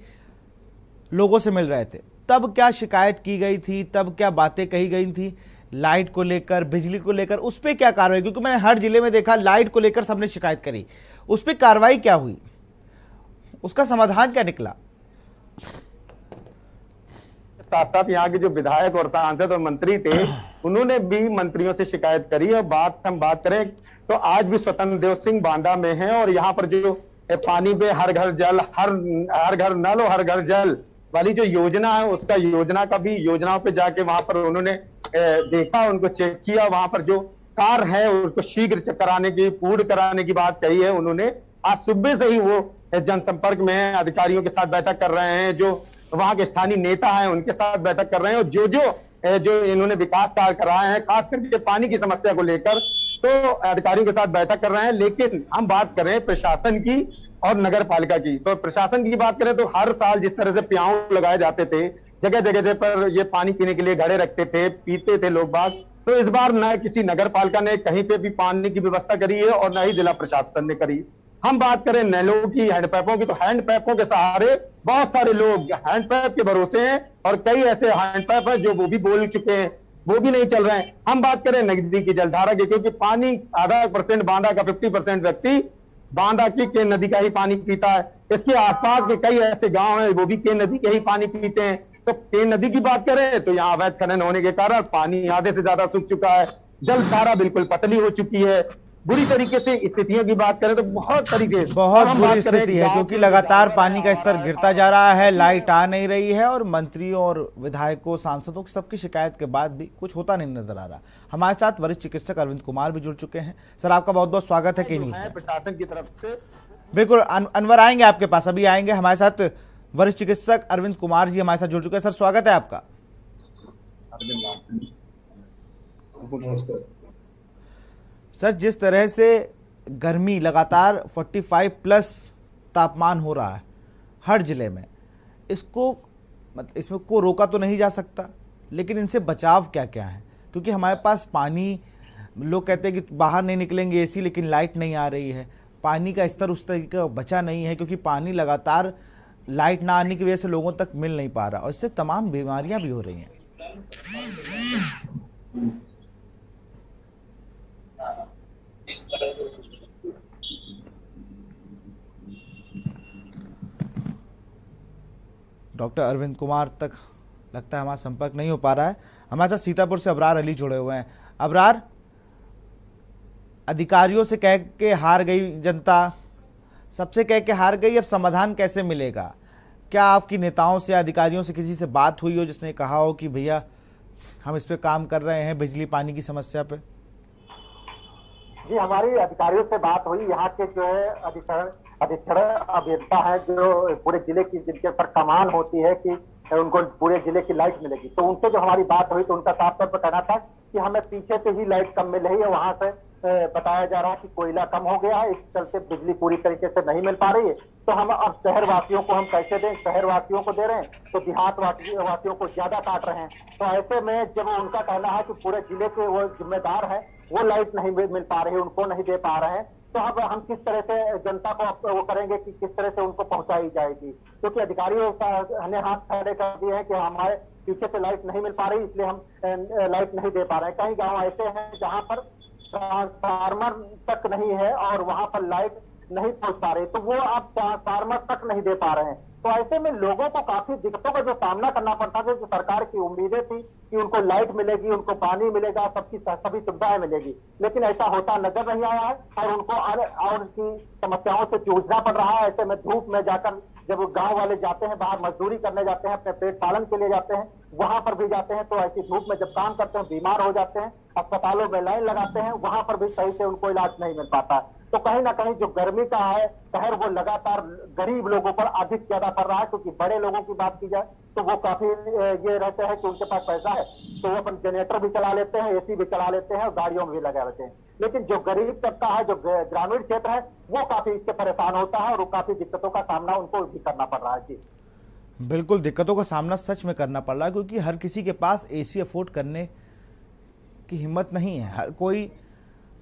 लोगों से मिल रहे थे। तब क्या शिकायत की गई थी, तब क्या बातें कही गई थी लाइट को लेकर, बिजली को लेकर, उस पर क्या कार्रवाई? क्योंकि मैंने हर जिले में देखा लाइट को लेकर सबने शिकायत करी, उस पर कार्रवाई क्या हुई, उसका समाधान क्या निकला? साथ साथ यहाँ के जो विधायक और सांसद और मंत्री थे, उन्होंने भी मंत्रियों से शिकायत करी। और हम बात करें तो आज भी स्वतंत्र देव सिंह बांदा में है और यहाँ पर जो पानी पे हर घर जल, हर घर नल और हर घर जल वाली जो योजना है, उसका योजना का भी योजनाओं पे जाके वहां पर उन्होंने देखा, उनको चेक किया। वहां पर जो कार्य है उसको शीघ्र कराने की, पूर्ण कराने की बात कही है उन्होंने। आज सुबह से ही वो जनसंपर्क में है, अधिकारियों के साथ बैठक कर रहे हैं, जो वहां के स्थानीय नेता हैं उनके साथ बैठक कर रहे हैं। और जो इन्होंने विकास कार्य कराए हैं, खास करके पानी की समस्या को लेकर, तो अधिकारियों के साथ बैठक कर रहे हैं। लेकिन हम बात करें प्रशासन की और नगर पालिका की, तो प्रशासन की बात करें तो हर साल जिस तरह से प्याऊ लगाए जाते थे, जगह जगह पर ये पानी पीने के लिए घड़े रखते थे, पीते थे लोग बाग, तो इस बार न किसी नगर पालिका ने कहीं पे भी पानी की व्यवस्था करी है और न ही जिला प्रशासन ने करी। हम बात करें नलों की, हैंडपैपों की, तो हैंडपैपों के सहारे बहुत सारे लोग हैंडपैप के भरोसे हैं और कई ऐसे हैंडपैप हैं जो वो भी बोल चुके हैं, वो भी नहीं चल रहे हैं। हम बात करें नजदीकी जलधारा की, क्योंकि पानी आधा % बांदा का 50% व्यक्ति बांदा की केन नदी का ही पानी पीता है। इसके आसपास के कई ऐसे गांव हैं वो भी केन नदी के ही पानी पीते हैं। तो केन नदी की बात करें तो यहाँ अवैध खनन होने के कारण पानी आधे से ज्यादा सूख चुका है, जलधारा बिल्कुल पतली हो चुकी है। बुरी तरीके से स्थितियों की बात करें तो बहुत बुरी स्थिति है, क्योंकि लगातार पानी का स्तर गिरता जा रहा है, लाइट आ नहीं रही है और मंत्रियों और विधायकों, सांसदों की सबकी शिकायत के बाद भी कुछ होता नहीं नजर आ रहा। हमारे साथ वरिष्ठ चिकित्सक अरविंद कुमार भी जुड़ चुके हैं। सर, आपका बहुत बहुत स्वागत है के न्यूज में। प्रशासन की तरफ से बिल्कुल अनवर आएंगे आपके पास, अभी आएंगे। हमारे साथ वरिष्ठ चिकित्सक अरविंद कुमार जी हमारे साथ जुड़ चुके हैं। सर, स्वागत है आपका। सर, जिस तरह से गर्मी लगातार 45+ तापमान हो रहा है हर जिले में, इसमें को रोका तो नहीं जा सकता, लेकिन इनसे बचाव क्या क्या है? क्योंकि हमारे पास पानी, लोग कहते हैं कि बाहर नहीं निकलेंगे एसी, लेकिन लाइट नहीं आ रही है, पानी का स्तर उस तरीके का बचा नहीं है, क्योंकि पानी लगातार लाइट ना आने की वजह से लोगों तक मिल नहीं पा रहा और इससे तमाम बीमारियां भी हो रही हैं। डॉक्टर अरविंद कुमार तक लगता है हमारा संपर्क नहीं हो पा रहा है। हमारे साथ सीतापुर से अबरार अली जुड़े हुए हैं। अबरार, अधिकारियों से कह के हार गई जनता, सबसे कह के हार गई, अब समाधान कैसे मिलेगा? क्या आपकी नेताओं से, अधिकारियों से किसी से बात हुई हो जिसने कहा हो कि भैया हम इस पे काम कर रहे हैं, बिजली पानी की समस्या पे? जी, हमारी अधिकारियों से बात हुई। यहाँ के जो है अधीक्षण अभियंता है जो पूरे जिले की, जिनके पर कमान होती है कि उनको पूरे जिले की लाइट मिलेगी, तो उनसे जो हमारी बात हुई तो उनका साफ तौर पर कहना था कि हमें पीछे से ही लाइट कम मिल रही है, वहां से बताया जा रहा है कि कोयला कम हो गया है, इस चलते बिजली पूरी तरीके से नहीं मिल पा रही है। तो हम अब शहरवासियों को हम कैसे दें? शहरवासियों को दे रहे हैं तो देहात वासियों को ज्यादा काट रहे हैं। तो ऐसे में जब उनका कहना है कि पूरे जिले के वो जिम्मेदार है, वो लाइट नहीं मिल पा रही है, उनको नहीं दे पा रहे हैं, तो अब हम किस तरह से जनता को वो करेंगे कि किस तरह से उनको पहुंचाई जाएगी? क्योंकि अधिकारियों ने हाथ खड़े कर दिए हैं कि हमारे पीछे से लाइट नहीं मिल पा रही, इसलिए हम लाइट नहीं दे पा रहे हैं। कई गांव ऐसे हैं जहां पर ट्रांसफार्मर तक नहीं है और वहां पर लाइट नहीं पहुंच पा रहे, तो वो आप ट्रांसफार्मर तक नहीं दे पा रहे हैं। तो ऐसे में लोगों को काफी दिक्कतों का जो सामना करना पड़ता था। जो सरकार की उम्मीदें थी कि उनको लाइट मिलेगी, उनको पानी मिलेगा, सभी सुविधाएं मिलेगी, लेकिन ऐसा होता नजर नहीं आया है और उनको और की समस्याओं से जूझना पड़ रहा है। ऐसे में धूप में जाकर जब गांव वाले जाते हैं, बाहर मजदूरी करने जाते हैं, अपने पेट पालन के लिए जाते हैं, वहां पर भी जाते हैं तो ऐसी धूप में जब काम करते हैं बीमार हो जाते हैं, अस्पतालों में लाइन लगाते हैं, वहां पर भी सही से उनको इलाज नहीं मिल पाता। तो कहीं ना कहीं जो गर्मी का है कहर वो लगातार गरीब लोगों पर अधिक ज्यादा पड़ रहा है, क्योंकि बड़े लोगों की बात की जाए तो वो काफी ये रहते हैं कि उनके पास पैसा है तो वो अपन जनरेटर भी चला लेते हैं, एसी भी चला लेते हैं और गाड़ियों में भी लगा लेते हैं। लेकिन जो गरीब तबका है, जो ग्रामीण क्षेत्र है, वो काफी इससे परेशान होता है और वो काफी दिक्कतों का सामना उनको भी करना पड़ रहा है। जी बिल्कुल, दिक्कतों का सामना सच में करना पड़ रहा है, क्योंकि हर किसी के पास एसी अफोर्ड करने की हिम्मत नहीं है। हर कोई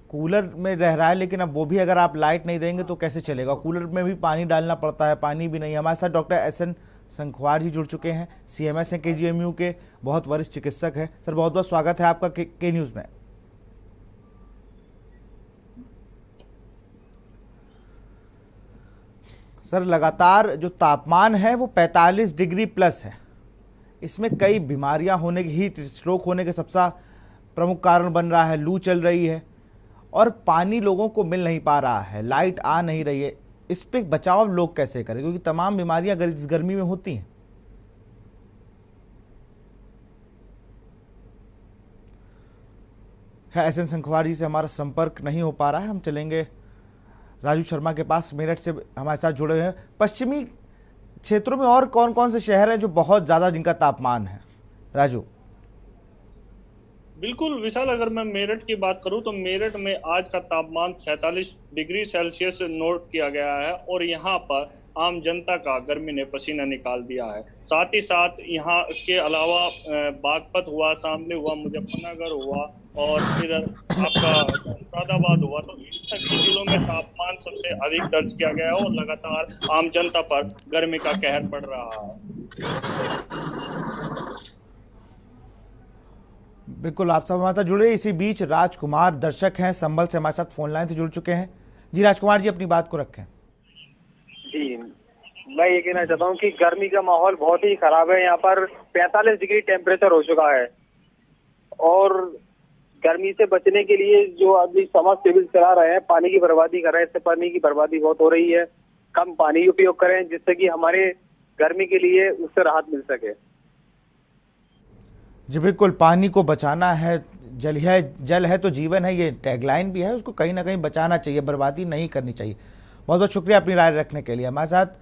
कूलर में रह रहा है, लेकिन अब वो भी अगर आप लाइट नहीं देंगे तो कैसे चलेगा। कूलर में भी पानी डालना पड़ता है, पानी भी नहीं। हमारे साथ डॉक्टर एस.एन. संखवार जी जुड़ चुके हैं, CMS हैं KGMU के, बहुत वरिष्ठ चिकित्सक हैं। सर बहुत बहुत स्वागत है आपका के न्यूज़ में। सर लगातार जो तापमान है वो 45 डिग्री प्लस है, इसमें कई बीमारियां होने की, हीट स्ट्रोक होने के सबसे प्रमुख कारण बन रहा है। लू चल रही है और पानी लोगों को मिल नहीं पा रहा है, लाइट आ नहीं रही है। इस पे बचाव लोग कैसे करें, क्योंकि तमाम बीमारियां अगर इस गर्मी में होती हैं। एस.एन. संखवार जी से हमारा संपर्क नहीं हो पा रहा है। हम चलेंगे राजू शर्मा के पास, मेरठ से हमारे साथ जुड़े हुए हैं। पश्चिमी क्षेत्रों में और कौन कौन से शहर हैं जो बहुत ज़्यादा जिनका तापमान है, राजू? बिल्कुल विशाल, अगर मैं मेरठ की बात करूं तो मेरठ में आज का तापमान 47 डिग्री सेल्सियस नोट किया गया है और यहां पर आम जनता का गर्मी ने पसीना निकाल दिया है। साथ ही साथ यहाँ के अलावा बागपत हुआ, सामने हुआ, मुजफ्फरनगर हुआ और इधर आपका मुरादाबाद हुआ, तो इन सभी जिलों में तापमान सबसे अधिक दर्ज किया गया है और लगातार आम जनता पर गर्मी का कहर पड़ रहा है। बिल्कुल, आप सब हमारे साथ जुड़े। इसी बीच राजकुमार दर्शक हैं संभल से, हमारे साथ फोन लाइन से जुड़ चुके हैं। जी राजकुमार जी, अपनी बात को रखें। जी मैं ये कहना चाहता हूँ कि गर्मी का माहौल बहुत ही खराब है। यहाँ पर 45 डिग्री टेम्परेचर हो चुका है और गर्मी से बचने के लिए जो अभी समाज सेवी चला रहे हैं, पानी की बर्बादी कर रहे हैं, इससे पानी की बर्बादी बहुत हो रही है। कम पानी उपयोग करें जिससे कि हमारे गर्मी के लिए उससे राहत मिल सके। जी बिल्कुल, पानी को बचाना है, जल है तो जीवन है, ये टैगलाइन भी है, उसको कहीं ना कहीं बचाना चाहिए, बर्बादी नहीं करनी चाहिए। बहुत बहुत शुक्रिया अपनी राय रखने के लिए। हमारे साथ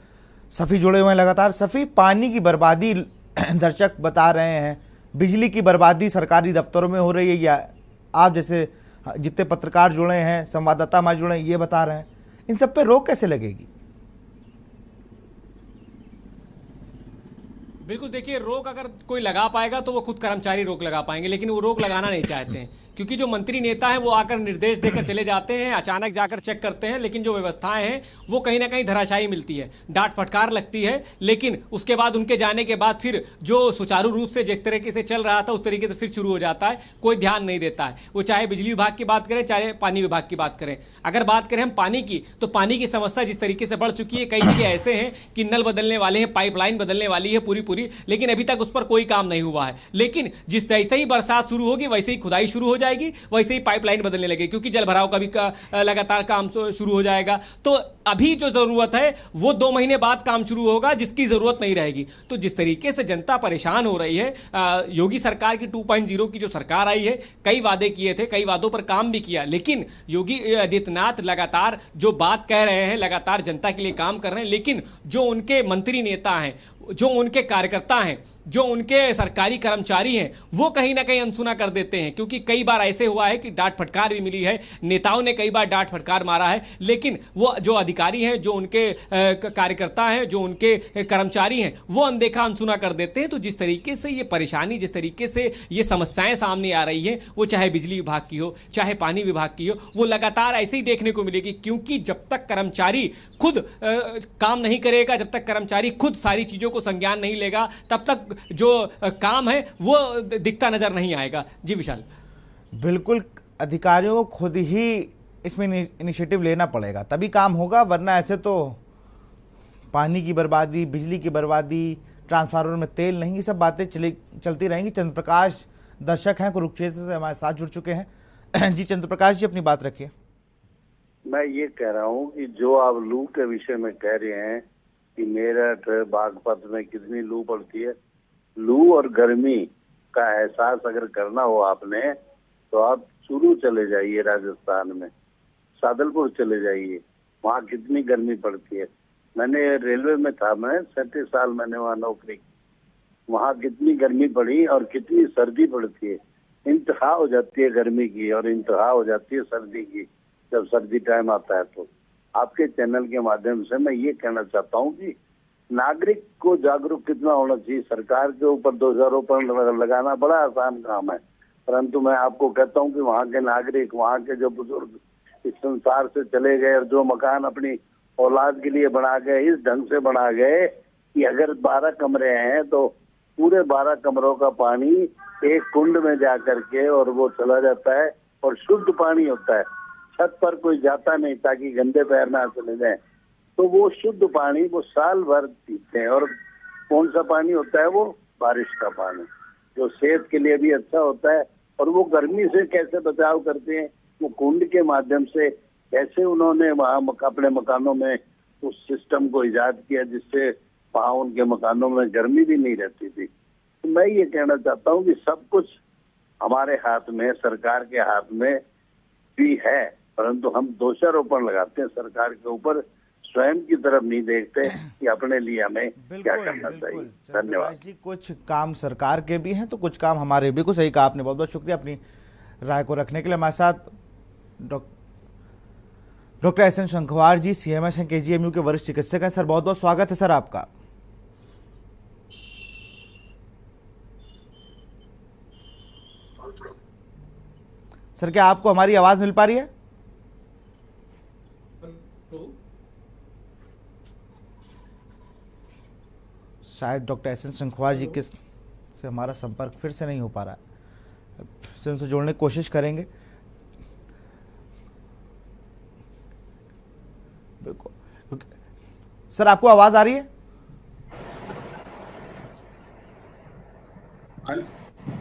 सफ़ी जुड़े हुए हैं लगातार। सफ़ी, पानी की बर्बादी दर्शक बता रहे हैं, बिजली की बर्बादी सरकारी दफ्तरों में हो रही है, या आप जैसे जितने पत्रकार जुड़े हैं, संवाददाता हमारे जुड़े हैं, ये बता रहे हैं, इन सब पे रोक कैसे लगेगी? बिल्कुल, देखिए रोक अगर कोई लगा पाएगा तो वो खुद कर्मचारी रोक लगा पाएंगे, लेकिन वो रोक लगाना नहीं चाहते हैं, क्योंकि जो मंत्री नेता हैं वो आकर निर्देश देकर चले जाते हैं, अचानक जाकर चेक करते हैं, लेकिन जो व्यवस्थाएं हैं वो कहीं ना कहीं धराशायी मिलती है, डांट फटकार लगती है, लेकिन उसके बाद उनके जाने के बाद फिर जो सुचारू रूप से जिस तरीके से चल रहा था उस तरीके से फिर शुरू हो जाता है, कोई ध्यान नहीं देता है। वो चाहे बिजली विभाग की बात करें, चाहे पानी विभाग की बात करें। अगर बात करें हम पानी की, तो पानी की समस्या जिस तरीके से बढ़ चुकी है, कई जगह ऐसे हैं कि नल बदलने वाले हैं, पाइपलाइन बदलने वाली है पूरी, लेकिन अभी तक उस पर कोई काम नहीं हुआ है। लेकिन जिस जैसे ही बरसात शुरू होगी वैसे ही खुदाई शुरू हो जाएगी, वैसे ही पाइपलाइन बदलने लगेगी, क्योंकि जल भराव का भी लगातार काम शुरू हो जाएगा। तो अभी जो जरूरत है वो 2 महीने बाद काम शुरू होगा, जिसकी जरूरत नहीं रहेगी। तो जिस तरीके से जनता परेशान हो रही है, योगी सरकार की 2.0 की जो सरकार आई है, कई वादे किए थे, कई वादों पर काम भी किया, लेकिन योगी आदित्यनाथ लगातार जो बात कह रहे हैं, लगातार जनता के लिए काम कर रहे हैं, लेकिन जो उनके मंत्री नेता हैं, जो उनके कार्यकर्ता हैं, जो उनके सरकारी कर्मचारी हैं, वो कहीं ना कहीं अनसुना कर देते हैं। क्योंकि कई बार ऐसे हुआ है कि डांट फटकार भी मिली है, नेताओं ने कई बार डांट फटकार मारा है, लेकिन वो जो अधिकारी हैं, जो उनके कार्यकर्ता हैं, जो उनके कर्मचारी हैं, वो अनदेखा अनसुना कर देते हैं। तो जिस तरीके से ये परेशानी, जिस तरीके से ये समस्याएं सामने आ रही हैं, वो चाहे बिजली विभाग की हो, चाहे पानी विभाग की हो, वो लगातार ऐसे ही देखने को मिलेगी। क्योंकि जब तक कर्मचारी खुद काम नहीं करेगा, जब तक कर्मचारी खुद सारी चीज़ों को संज्ञान नहीं लेगा, तब तक जो काम है वो दिखता नजर नहीं आएगा। जी विशाल। बिल्कुल, अधिकारियों को खुद ही इसमें इनिशिएटिव लेना पड़ेगा, तभी काम होगा, वरना ऐसे तो पानी की बर्बादी, बिजली की बर्बादी, ट्रांसफार्मर में तेल नहीं, ये सब बातें चलती रहेंगी। चंद्र प्रकाश दर्शक हैं, कुरुक्षेत्र से हमारे साथ जुड़ चुके हैं। जी चंद्र प्रकाश जी, अपनी बात रखिए। मैं ये कह रहा हूँ कि जो आप लू के विषय में कह रहे हैं कि मेरठ बागपत में कितनी लू पड़ती है, लू और गर्मी का एहसास अगर करना हो आपने तो आप चूरू चले जाइए, राजस्थान में सादलपुर चले जाइए, वहाँ कितनी गर्मी पड़ती है। मैंने रेलवे में था, मैं 37 साल मैंने वहाँ नौकरी की, वहाँ कितनी गर्मी पड़ी और कितनी सर्दी पड़ती है। इंतहा हो जाती है गर्मी की और इंतहा हो जाती है सर्दी की जब सर्दी टाइम आता है। तो आपके चैनल के माध्यम से मैं ये कहना चाहता हूँ कि नागरिक को जागरूक कितना होना चाहिए। सरकार के ऊपर दोषारोपण लगाना बड़ा आसान काम है, परंतु मैं आपको कहता हूँ कि वहाँ के नागरिक, वहाँ के जो बुजुर्ग इस संसार से चले गए और जो मकान अपनी औलाद के लिए बना गए, इस ढंग से बना गए कि अगर 12 कमरे हैं तो पूरे 12 कमरों का पानी एक कुंड में जा करके और वो चला जाता है और शुद्ध पानी होता है। छत पर कोई जाता नहीं ताकि गंदे पैर ना चले जाए, तो वो शुद्ध पानी वो साल भर पीते हैं। और कौन सा पानी होता है? वो बारिश का पानी, जो सेहत के लिए भी अच्छा होता है। और वो गर्मी से कैसे बचाव करते हैं? वो कुंड के माध्यम से कैसे उन्होंने वहाँ अपने मकानों में उस सिस्टम को इजाद किया जिससे वहाँ उनके मकानों में गर्मी भी नहीं रहती थी। तो मैं ये कहना चाहता हूँ कि सब कुछ हमारे हाथ में, सरकार के हाथ में भी है, परंतु हम दोषारोपण लगाते हैं सरकार के ऊपर, स्वयं की तरफ नहीं देखते कि अपने लिए हमें क्या करना चाहिए। धन्यवाद जी। कुछ काम सरकार के भी हैं तो कुछ काम हमारे भी। कुछ सही कहा आपने, बहुत बहुत शुक्रिया अपनी राय को रखने के लिए। हमारे साथ डॉक्टर एस एन शंखवार जी, CMS हैं, KGMU के वरिष्ठ चिकित्सक हैं। सर बहुत बहुत स्वागत है सर आपका। सर क्या आपको हमारी आवाज मिल पा रही है? शायद डॉक्टर एस एन शंखवार जी के से हमारा संपर्क फिर से नहीं हो पा रहा है, फिर उनसे जोड़ने की कोशिश करेंगे। बिल्कुल। सर आपको आवाज आ रही है?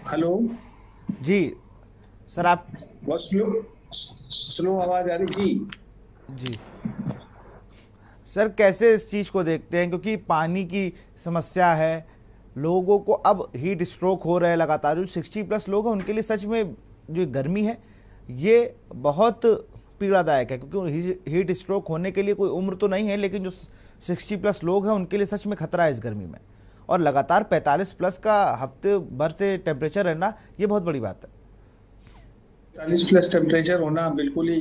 हेलो जी सर, आप बहुत स्लो आवाज आ रही जी। सर कैसे इस चीज़ को देखते हैं, क्योंकि पानी की समस्या है, लोगों को अब हीट स्ट्रोक हो रहे हैं लगातार। जो 60+ लोग हैं उनके लिए सच में जो गर्मी है ये बहुत पीड़ादायक है, क्योंकि हीट स्ट्रोक होने के लिए कोई उम्र तो नहीं है, लेकिन जो 60+ लोग हैं उनके लिए सच में खतरा है इस गर्मी में। और लगातार 45+ का हफ्ते भर से टेम्परेचर रहना ये बहुत बड़ी बात है। 45+ टेम्परेचर होना बिल्कुल ही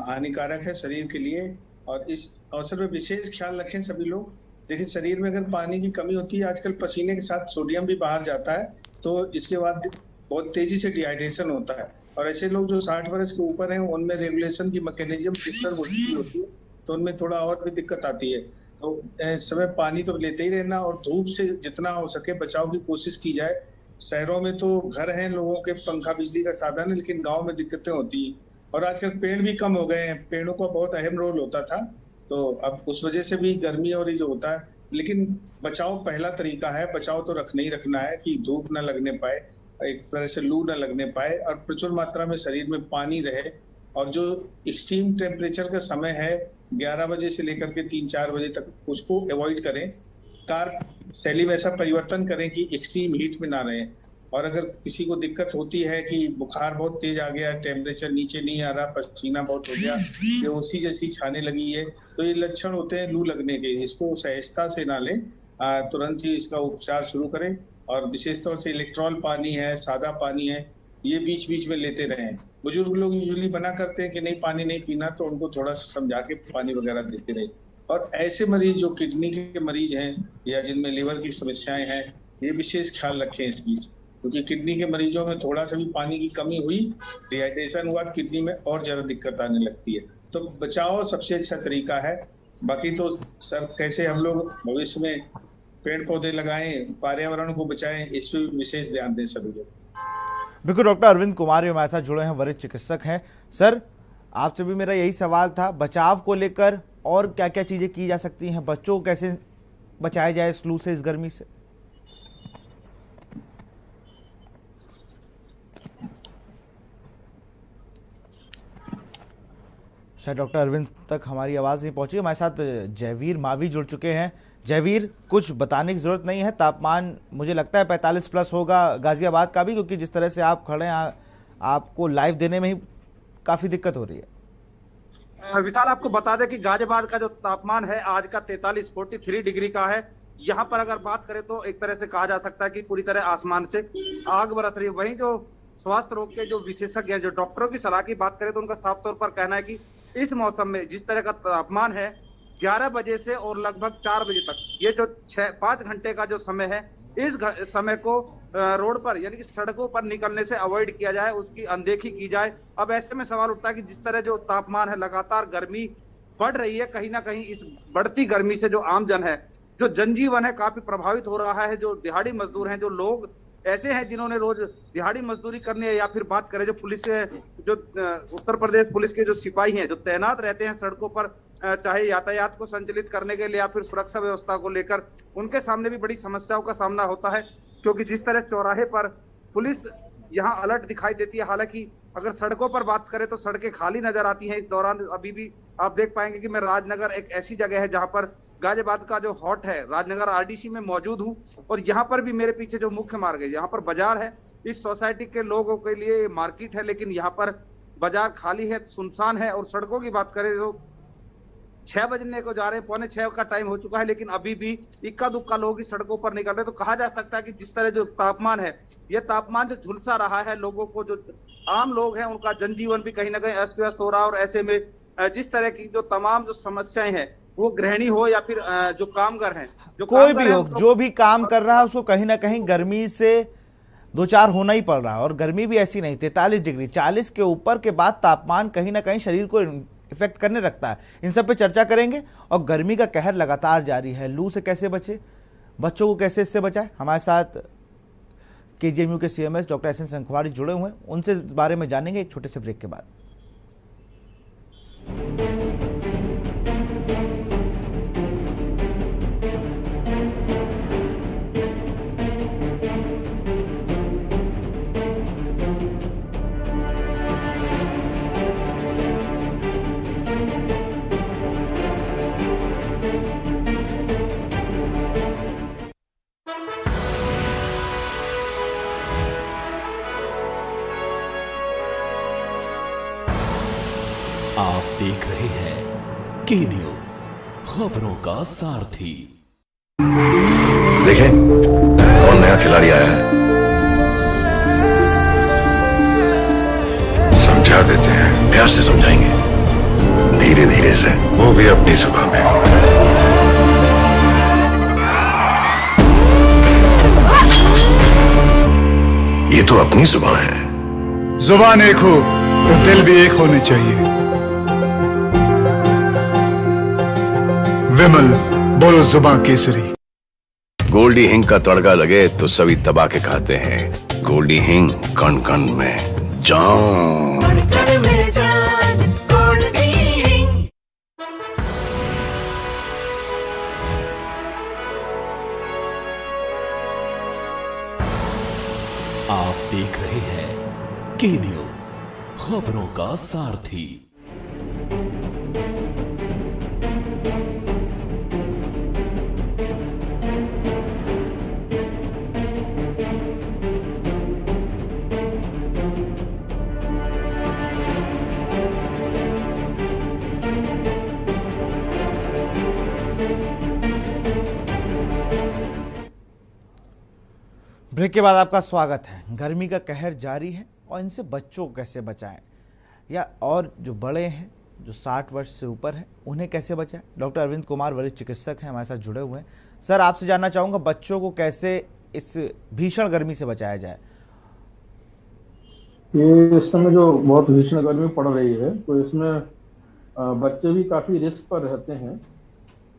हानिकारक है शरीर के लिए, और इस अवसर में विशेष ख्याल रखें सभी लोग। देखिए, शरीर में अगर पानी की कमी होती है, आजकल पसीने के साथ सोडियम भी बाहर जाता है, तो इसके बाद बहुत तेजी से डिहाइड्रेशन होता है। और ऐसे लोग जो 60 वर्ष के ऊपर हैं उनमें रेगुलेशन की मैकेनिज्म डिस्टर्ब होती है, तो उनमें थोड़ा और भी दिक्कत आती है। तो समय पानी तो लेते ही रहना और धूप से जितना हो सके बचाव की कोशिश की जाए। शहरों में तो घर हैं, लोगों के पंखा बिजली का साधन है, लेकिन गांव में दिक्कतें होती हैं। और आजकल पेड़ भी कम हो गए हैं, पेड़ों का बहुत अहम रोल होता था, तो अब उस वजह से भी गर्मी और ये जो होता है। लेकिन बचाव पहला तरीका है, बचाव तो रखना ही रखना है कि धूप न लगने पाए, एक तरह से लू न लगने पाए, और प्रचुर मात्रा में शरीर में पानी रहे। और जो एक्सट्रीम टेम्परेचर का समय है 11 बजे से लेकर के 3-4 बजे तक, उसको अवॉइड करें। शैली में ऐसा परिवर्तन करें कि एक्सट्रीम हीट में ना रहें। और अगर किसी को दिक्कत होती है कि बुखार बहुत तेज आ गया, टेम्परेचर नीचे नहीं आ रहा, पसीना बहुत हो गया, बेहोशी जैसी छाने लगी है, तो ये लक्षण होते हैं लू लगने के। इसको सहजता से ना लें, तुरंत ही इसका उपचार शुरू करें। और विशेष तौर से इलेक्ट्रॉल पानी है, सादा पानी है, ये बीच बीच में लेते रहें। बुजुर्ग लोग यूजुअली मना करते हैं कि नहीं पानी नहीं पीना, तो उनको थोड़ा समझा के पानी वगैरह देते रहे। और ऐसे मरीज जो किडनी के मरीज हैं या जिनमें लीवर की समस्याएं हैं, ये विशेष ख्याल रखें इस बीच, क्योंकि किडनी के मरीजों में थोड़ा सा भी पानी की कमी हुई, डिहाइड्रेशन हुआ, किडनी में और ज्यादा दिक्कत आने लगती है। तो बचाव सबसे अच्छा तरीका है। बाकी तो सर कैसे हम लोग भविष्य में पेड़ पौधे लगाएं, पर्यावरण को बचाएं, इस पर विशेष ध्यान दें सभी लोग। बिल्कुल। डॉक्टर अरविंद कुमार हमारे साथ जुड़े हैं, वरिष्ठ चिकित्सक हैं। सर आपसे भी मेरा यही सवाल था, बचाव को लेकर और क्या क्या चीज़ें की जा सकती हैं, बच्चों को कैसे बचाया जाए इस लू से, इस गर्मी से? शायद डॉक्टर अरविंद तक हमारी आवाज़ नहीं पहुंची। हमारे साथ जयवीर मावी जुड़ चुके हैं। जयवीर, कुछ बताने की ज़रूरत नहीं है, तापमान मुझे लगता है 45 प्लस होगा गाज़ियाबाद का भी, क्योंकि जिस तरह से आप खड़े हैं आपको लाइव देने में ही काफ़ी दिक्कत हो रही है। विशाल, आपको बता दें कि गाजियाबाद का जो तापमान है आज का 43 डिग्री का है। यहाँ पर अगर बात करें तो एक तरह से कहा जा सकता है कि पूरी तरह आसमान से आग बरस रही है। वहीं जो स्वास्थ्य रोग के जो विशेषज्ञ हैं, जो डॉक्टरों की सलाह की बात करें तो उनका साफ तौर पर कहना है कि इस मौसम में जिस तरह का तापमान है 11 बजे से और लगभग 4 बजे तक, ये जो 5 घंटे का जो समय है, इस समय को रोड पर यानी कि सड़कों पर निकलने से अवॉइड किया जाए, उसकी अनदेखी की जाए। अब ऐसे में सवाल उठता है कि जिस तरह जो तापमान है, लगातार गर्मी बढ़ रही है, कहीं ना कहीं इस बढ़ती गर्मी से जो आमजन है, जो जनजीवन है, काफी प्रभावित हो रहा है। जो दिहाड़ी मजदूर हैं, जो लोग ऐसे हैं जिन्होंने रोज दिहाड़ी मजदूरी करनी है, या फिर बात करें जो पुलिस, जो उत्तर प्रदेश पुलिस के जो सिपाही हैं जो तैनात रहते हैं सड़कों पर, चाहे यातायात को संचालित करने के लिए या फिर सुरक्षा व्यवस्था को लेकर, उनके सामने भी बड़ी समस्याओं का सामना होता है। क्योंकि जिस तरह चौराहे पर पुलिस यहाँ अलर्ट दिखाई देती है, हालांकि अगर सड़कों पर बात करें तो सड़कें खाली नजर आती हैं। इस दौरान अभी भी आप देख पाएंगे कि मैं राजनगर, एक ऐसी जगह है जहां पर गाजियाबाद का जो हॉट है, राजनगर आरडीसी में मौजूद हूं, और यहाँ पर भी मेरे पीछे जो मुख्य मार्ग है, यहाँ पर बाजार है, इस सोसाइटी के लोगों के लिए मार्केट है, लेकिन यहाँ पर बाजार खाली है, सुनसान है। और सड़कों की बात करें तो 6 बजने को जा रहे हैं, 5:45 का टाइम हो चुका है, लेकिन अभी भी इक्का दुक्का लोग इस सड़कों पर निकल रहे हैं। तो कहा जा सकता है कि जिस तरह जो तापमान है, ये तापमान जो झुलसा रहा है लोगों को, जो आम लोग हैं उनका जनजीवन भी कहीं ना कहीं अस्त व्यस्त हो रहा है। और ऐसे में जिस तरह की जो तमाम जो समस्याएं हैं, वो गृहिणी हो या फिर जो कामगार हैं, जो कोई भी हो, जो भी काम कर रहा है उसको कहीं ना कहीं गर्मी से दो चार होना ही पड़ रहा है। और गर्मी भी ऐसी नहीं, 43 डिग्री, 40 के ऊपर के बाद तापमान कहीं ना कहीं शरीर को इफेक्ट करने रखता है। इन सब पे चर्चा करेंगे। और गर्मी का कहर लगातार जारी है, लू से कैसे बचे, बच्चों को कैसे इससे बचाए। हमारे साथ केजीएमयू के सीएमएस डॉक्टर एस एन संखवारी जुड़े हुए हैं, उनसे इस बारे में जानेंगे एक छोटे से ब्रेक के बाद। आप देख रहे हैं के न्यूज, खबरों का सारथी। देखें कौन नया खिलाड़ी आया है, समझा देते हैं, प्यार से समझाएंगे, धीरे धीरे से, वो भी अपनी सुबह में। ये तो अपनी जुबान है। जुबान एक हो तो दिल भी एक होने चाहिए। विमल, बोलो जुबान केसरी। गोल्डी हिंग का तड़का लगे तो सभी दबा के खाते हैं। गोल्डी हिंग, कण कण में जान। आप देख रहे हैं के न्यूज, खबरों का सारथी। ब्रेक के बाद आपका स्वागत है। गर्मी का कहर जारी है और इनसे बच्चों को कैसे बचाएं, या और जो बड़े हैं, जो 60 वर्ष से ऊपर हैं, उन्हें कैसे बचाएं। डॉक्टर अरविंद कुमार वरिष्ठ चिकित्सक हैं, हमारे साथ जुड़े हुए हैं। सर, आपसे जानना चाहूँगा बच्चों को कैसे इस भीषण गर्मी से बचाया जाए। ये इस समय जो बहुत भीषण गर्मी पड़ रही है, तो इसमें बच्चे भी काफ़ी रिस्क पर रहते हैं,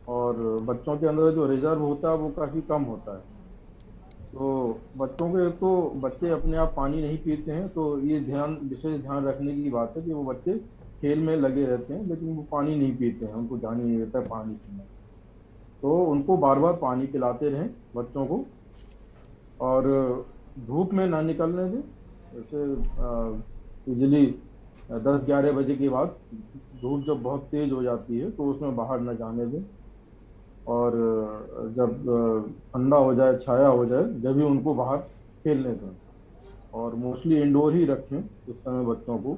और बच्चों के अंदर जो रिजर्व होता है वो काफ़ी कम होता है। तो बच्चों के, तो बच्चे अपने आप पानी नहीं पीते हैं, तो ये विशेष ध्यान रखने की बात है कि वो बच्चे खेल में लगे रहते हैं, लेकिन वो पानी नहीं पीते हैं, उनको ध्यान ही नहीं रहता है पानी पीना। तो उनको बार बार पानी पिलाते रहें बच्चों को, और धूप में ना निकलने दें। जैसे बिजली 10-11 बजे के बाद धूप जब बहुत तेज हो जाती है तो उसमें बाहर न जाने दें, और जब ठंडा हो जाए, छाया हो जाए, जब भी उनको बाहर खेलने दें। और मोस्टली इंडोर ही रखें इस समय बच्चों को,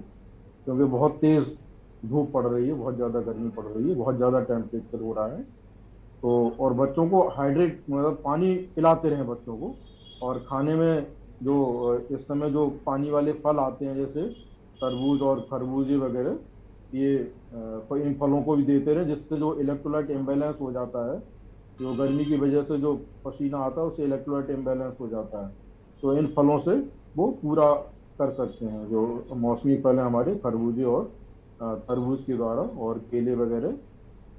क्योंकि बहुत तेज धूप पड़ रही है, बहुत ज़्यादा गर्मी पड़ रही है, बहुत ज़्यादा टेम्परेचर हो रहा है। तो और बच्चों को हाइड्रेट, मतलब पानी पिलाते रहें बच्चों को। और खाने में जो इस समय जो पानी वाले फल आते हैं, जैसे तरबूज और खरबूजे वगैरह, ये इन फलों को भी देते रहें, जिससे जो इलेक्ट्रोलाइट इम्बैलेंस हो जाता है, जो गर्मी की वजह से जो पसीना आता है उससे इलेक्ट्रोलाइट इम्बैलेंस हो जाता है। तो इन फलों से वो पूरा कर सकते हैं। जो मौसमी फल हैं हमारे, खरबूजे और तरबूज के द्वारा, और केले वगैरह,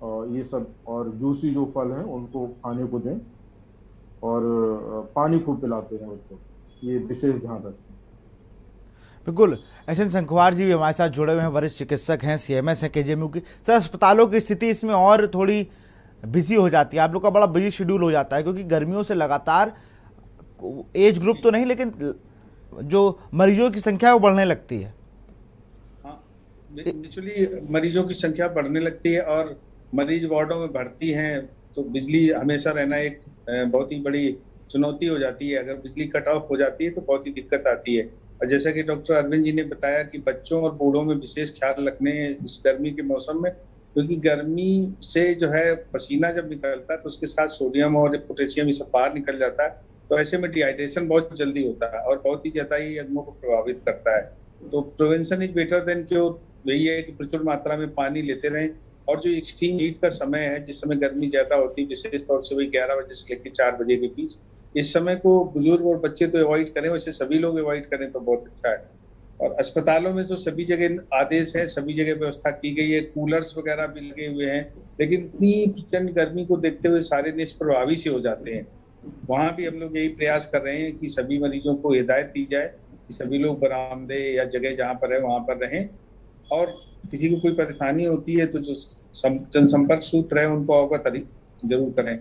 और ये सब, और जूसी जो फल हैं उनको खाने को दें, और पानी खूब पिलाते हैं बच्चों को, ये विशेष ध्यान रखें। बिल्कुल, एसएन संखवार जी भी हमारे साथ जुड़े हुए हैं, वरिष्ठ चिकित्सक हैं, सीएमएस हैं केजीएमयू की। सर, अस्पतालों की स्थिति इसमें और थोड़ी बिजी हो जाती है, आप लोग का बड़ा बिजी शेड्यूल हो जाता है, क्योंकि गर्मियों से लगातार एज ग्रुप तो नहीं, लेकिन जो मरीजों की संख्या है वो बढ़ने लगती है। हाँ, नेचुरली मरीजों की संख्या बढ़ने लगती है और मरीज वार्डों में भर्ती हैं, तो बिजली हमेशा रहना एक बहुत ही बड़ी चुनौती हो जाती है। अगर बिजली कट ऑफ हो जाती है तो बहुत ही दिक्कत आती है। और जैसा कि डॉक्टर अरविंद जी ने बताया कि बच्चों और बूढ़ों में विशेष ख्याल रखने इस गर्मी के मौसम में, क्योंकि गर्मी से जो है पसीना जब निकलता है तो उसके साथ सोडियम और पोटेशियम ये सब बाहर निकल जाता है, तो ऐसे में डिहाइड्रेशन बहुत जल्दी होता है और बहुत ही ज्यादा ही अंगों को प्रभावित करता है। तो prevention is better than cure, यही है कि प्रचुर मात्रा में पानी लेते रहें। और जो एक्सट्रीम हीट का समय है, जिस समय गर्मी ज्यादा होती है, विशेष तौर से वही 11 बजे से लेकर 4 बजे के बीच, इस समय को बुजुर्ग और बच्चे तो अवॉइड करें, वैसे सभी लोग अवॉइड करें तो बहुत अच्छा है। और अस्पतालों में तो सभी जगह आदेश है, सभी जगह व्यवस्था की गई है, कूलर्स वगैरह भी लगे हुए हैं, लेकिन इतनी प्रचंड गर्मी को देखते हुए सारे निष्प्रभावी से हो जाते हैं। वहां भी हम लोग यही प्रयास कर रहे हैं कि सभी मरीजों को हिदायत दी जाए कि सभी लोग बरामदे या जगह जहाँ पर है वहां पर रहें, और किसी को कोई परेशानी होती है तो जो जनसंपर्क सूत्र है उनको अवगत जरूर करें।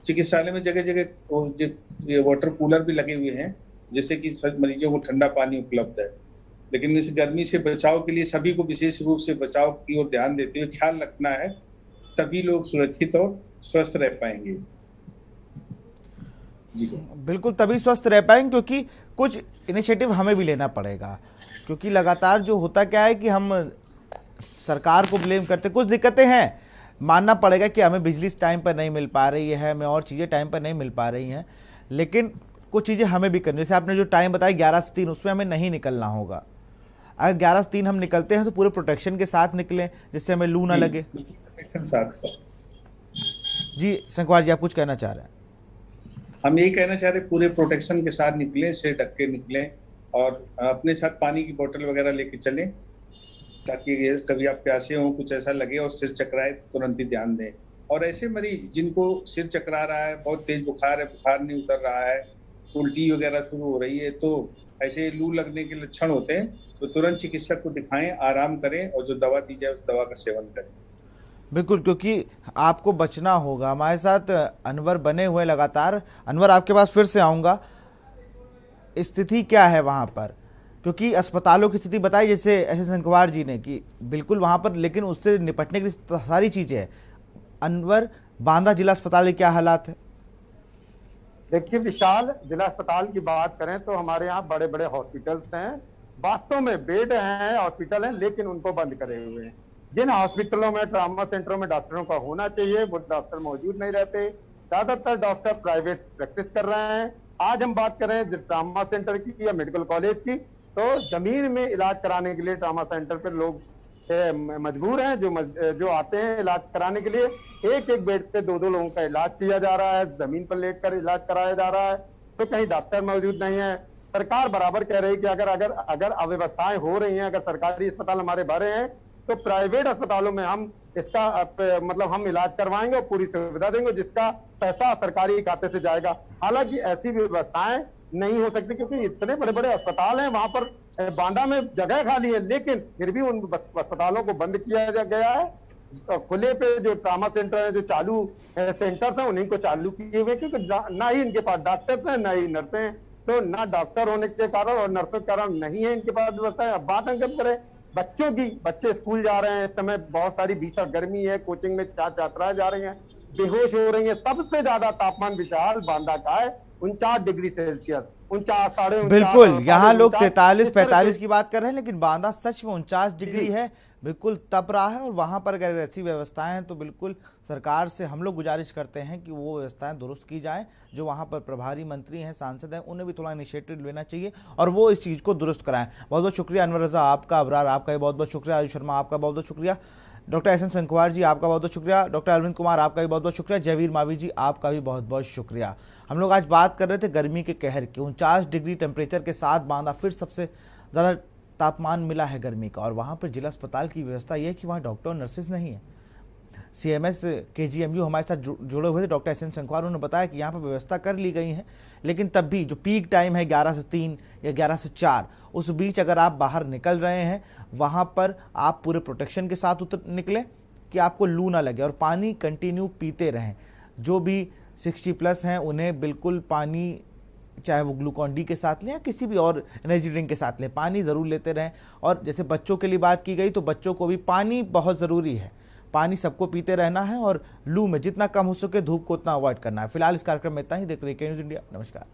चिकित्सालय में जगह जगह वाटर कूलर भी लगे हुए हैं, जिससे कि मरीजों को ठंडा पानी उपलब्ध है। लेकिन इस गर्मी से बचाव के लिए सभी को विशेष रूप से बचाव की ओर ध्यान देते हुए ख्याल रखना है, तभी लोग सुरक्षित और स्वस्थ रह पाएंगे। जी बिल्कुल, तभी स्वस्थ रह पाएंगे, क्योंकि कुछ इनिशिएटिव हमें भी लेना पड़ेगा, क्योंकि लगातार जो होता क्या है कि हम सरकार को ब्लेम करते, कुछ दिक्कतें हैं, मानना पड़ेगा कि हमें बिजली टाइम पर नहीं मिल पा रही है, हमें और चीज़ें टाइम पर नहीं मिल पा रही हैं, लेकिन कुछ चीज़ें हमें भी करनी। जैसे आपने जो टाइम बताया 11 से 3, उसमें हमें नहीं निकलना होगा। अगर 11 से 3 हम निकलते हैं तो पूरे प्रोटेक्शन के साथ निकलें, जिससे हमें लू ना लगे। जी संखवार जी, आप कुछ कहना चाह रहे हैं? हम यही कहना चाह रहे हैं, पूरे प्रोटेक्शन के साथ निकलें, सिर ढक के निकलें, और अपने साथ पानी की बोतल वगैरह लेके चलें, ताकि कभी आप प्यासे हो, कुछ ऐसा लगे और सिर चकराए तुरंत ही ध्यान दें। और ऐसे मरीज जिनको सिर चकरा रहा है, बहुत तेज बुखार है, बुखार नहीं उतर रहा है, उल्टी वगैरह शुरू हो रही है, तो ऐसे लू लगने के लक्षण होते हैं, तो तुरंत चिकित्सक को दिखाएं, आराम करें और जो दवा दी जाए उस दवा का सेवन करें। बिल्कुल, क्योंकि आपको बचना होगा। हमारे साथ अनवर बने हुए लगातार। अनवर, आपके पास फिर से आऊँगा, स्थिति क्या है वहाँ पर, क्योंकि अस्पतालों की स्थिति बताई जैसे एसएन संखवार जी ने कि बिल्कुल वहाँ पर, लेकिन उससे निपटने के लिए सारी चीज़ें हैं। अनवर, बांदा जिला अस्पताल के क्या हालात है? देखिए विशाल, जिला अस्पताल की बात करें तो हमारे यहाँ बड़े बड़े हॉस्पिटल्स हैं, वास्तव में बेड हैं, हॉस्पिटल हैं, लेकिन उनको बंद करे हुए हैं। जिन हॉस्पिटलों में, ट्रामा सेंटरों में डॉक्टरों का होना चाहिए, वो डॉक्टर मौजूद नहीं रहते। ज्यादातर डॉक्टर प्राइवेट प्रैक्टिस कर रहे हैं। आज हम बात करें ट्रामा सेंटर की या मेडिकल कॉलेज की, तो जमीन में इलाज कराने के लिए ट्रामा सेंटर पर लोग मजबूर हैं, जो आते हैं इलाज कराने के लिए। एक एक बेड पे 2-2 लोगों का इलाज किया जा रहा है, जमीन पर लेटकर इलाज कराया जा रहा है, तो कहीं डॉक्टर मौजूद नहीं है। सरकार बराबर कह रही है कि अगर अव्यवस्थाएं हो रही हैं, अगर सरकारी अस्पताल हमारे भरे हैं, तो प्राइवेट अस्पतालों में हम इसका मतलब हम इलाज करवाएंगे और पूरी सुविधा देंगे, जिसका पैसा सरकारी खाते से जाएगा। हालांकि ऐसी व्यवस्थाएं नहीं हो सकती, क्योंकि इतने बड़े बड़े अस्पताल हैं, वहां पर बांदा में जगह खाली है, लेकिन फिर भी उन अस्पतालों को बंद किया गया है। खुले पे जो ट्रामा सेंटर है, जो चालू सेंटर्स हैं, उन्हीं को चालू किए हुए, क्योंकि ना ही इनके पास डॉक्टर्स हैं, ना ही नर्सें हैं। तो ना डॉक्टर होने के कारण और नर्सों के कारण नहीं है इनके पास व्यवस्था है। अब बात हम कब करें बच्चों की, बच्चे स्कूल जा रहे हैं, इस समय बहुत सारी भीषण गर्मी है, कोचिंग में छात्राएं जा रही हैं, बेहोश हो रही हैं। सबसे ज्यादा तापमान विशाल बांदा का है 49 डिग्री सेल्सियस, 49 साढ़े। बिल्कुल, यहाँ लोग 43-45 की बात कर रहे हैं, लेकिन बांदा सच में 49 डिग्री है, बिल्कुल तप रहा है। और वहाँ पर अगर ऐसी व्यवस्थाएं हैं तो बिल्कुल सरकार से हम लोग गुजारिश करते हैं कि वो व्यवस्थाएं दुरुस्त की जाएं। जो वहाँ पर प्रभारी मंत्री हैं, सांसद हैं, उन्हें भी थोड़ा इनिशिएटिव लेना चाहिए और वो इस चीज़ को दुरुस्त कराएं। बहुत बहुत शुक्रिया अनवर रज़ा आपका, अबरार आपका भी बहुत बहुत शुक्रिया, आयुष शर्मा आपका बहुत बहुत शुक्रिया, डॉक्टर एस एन संखवार जी आपका बहुत बहुत शुक्रिया, डॉक्टर अरविंद कुमार आपका भी बहुत बहुत शुक्रिया, जयवीर मावी जी आपका भी बहुत बहुत शुक्रिया। हम लोग आज बात कर रहे थे गर्मी के कहर की। 49 डिग्री टेम्परेचर के साथ बांदा फिर सबसे ज़्यादा तापमान मिला है गर्मी का। और वहाँ पर जिला अस्पताल की व्यवस्था यह है कि वहाँ डॉक्टर और नर्सेज नहीं है। CMS KGMU हमारे साथ जुड़े हुए थे डॉक्टर एस एन संखवार, उन्होंने बताया कि यहाँ पर व्यवस्था कर ली गई है, लेकिन तब भी जो पीक टाइम है 11 से 3 या 11 से 4, उस बीच अगर आप बाहर निकल रहे हैं वहाँ पर आप पूरे प्रोटेक्शन के साथ निकलें कि आपको लू ना लगे, और पानी कंटिन्यू पीते रहें। जो भी 60+ हैं उन्हें बिल्कुल पानी, चाहे वो ग्लूकॉन डी के साथ लें या किसी भी और एनर्जी ड्रिंक के साथ लें, पानी ज़रूर लेते रहें। और जैसे बच्चों के लिए बात की गई तो बच्चों को भी पानी बहुत ज़रूरी है, पानी सबको पीते रहना है और लू में जितना कम हो सके धूप को उतना अवॉइड करना है। फिलहाल इस कार्यक्रम में इतना ही। देखते रहिए के न्यूज़ इंडिया। नमस्कार।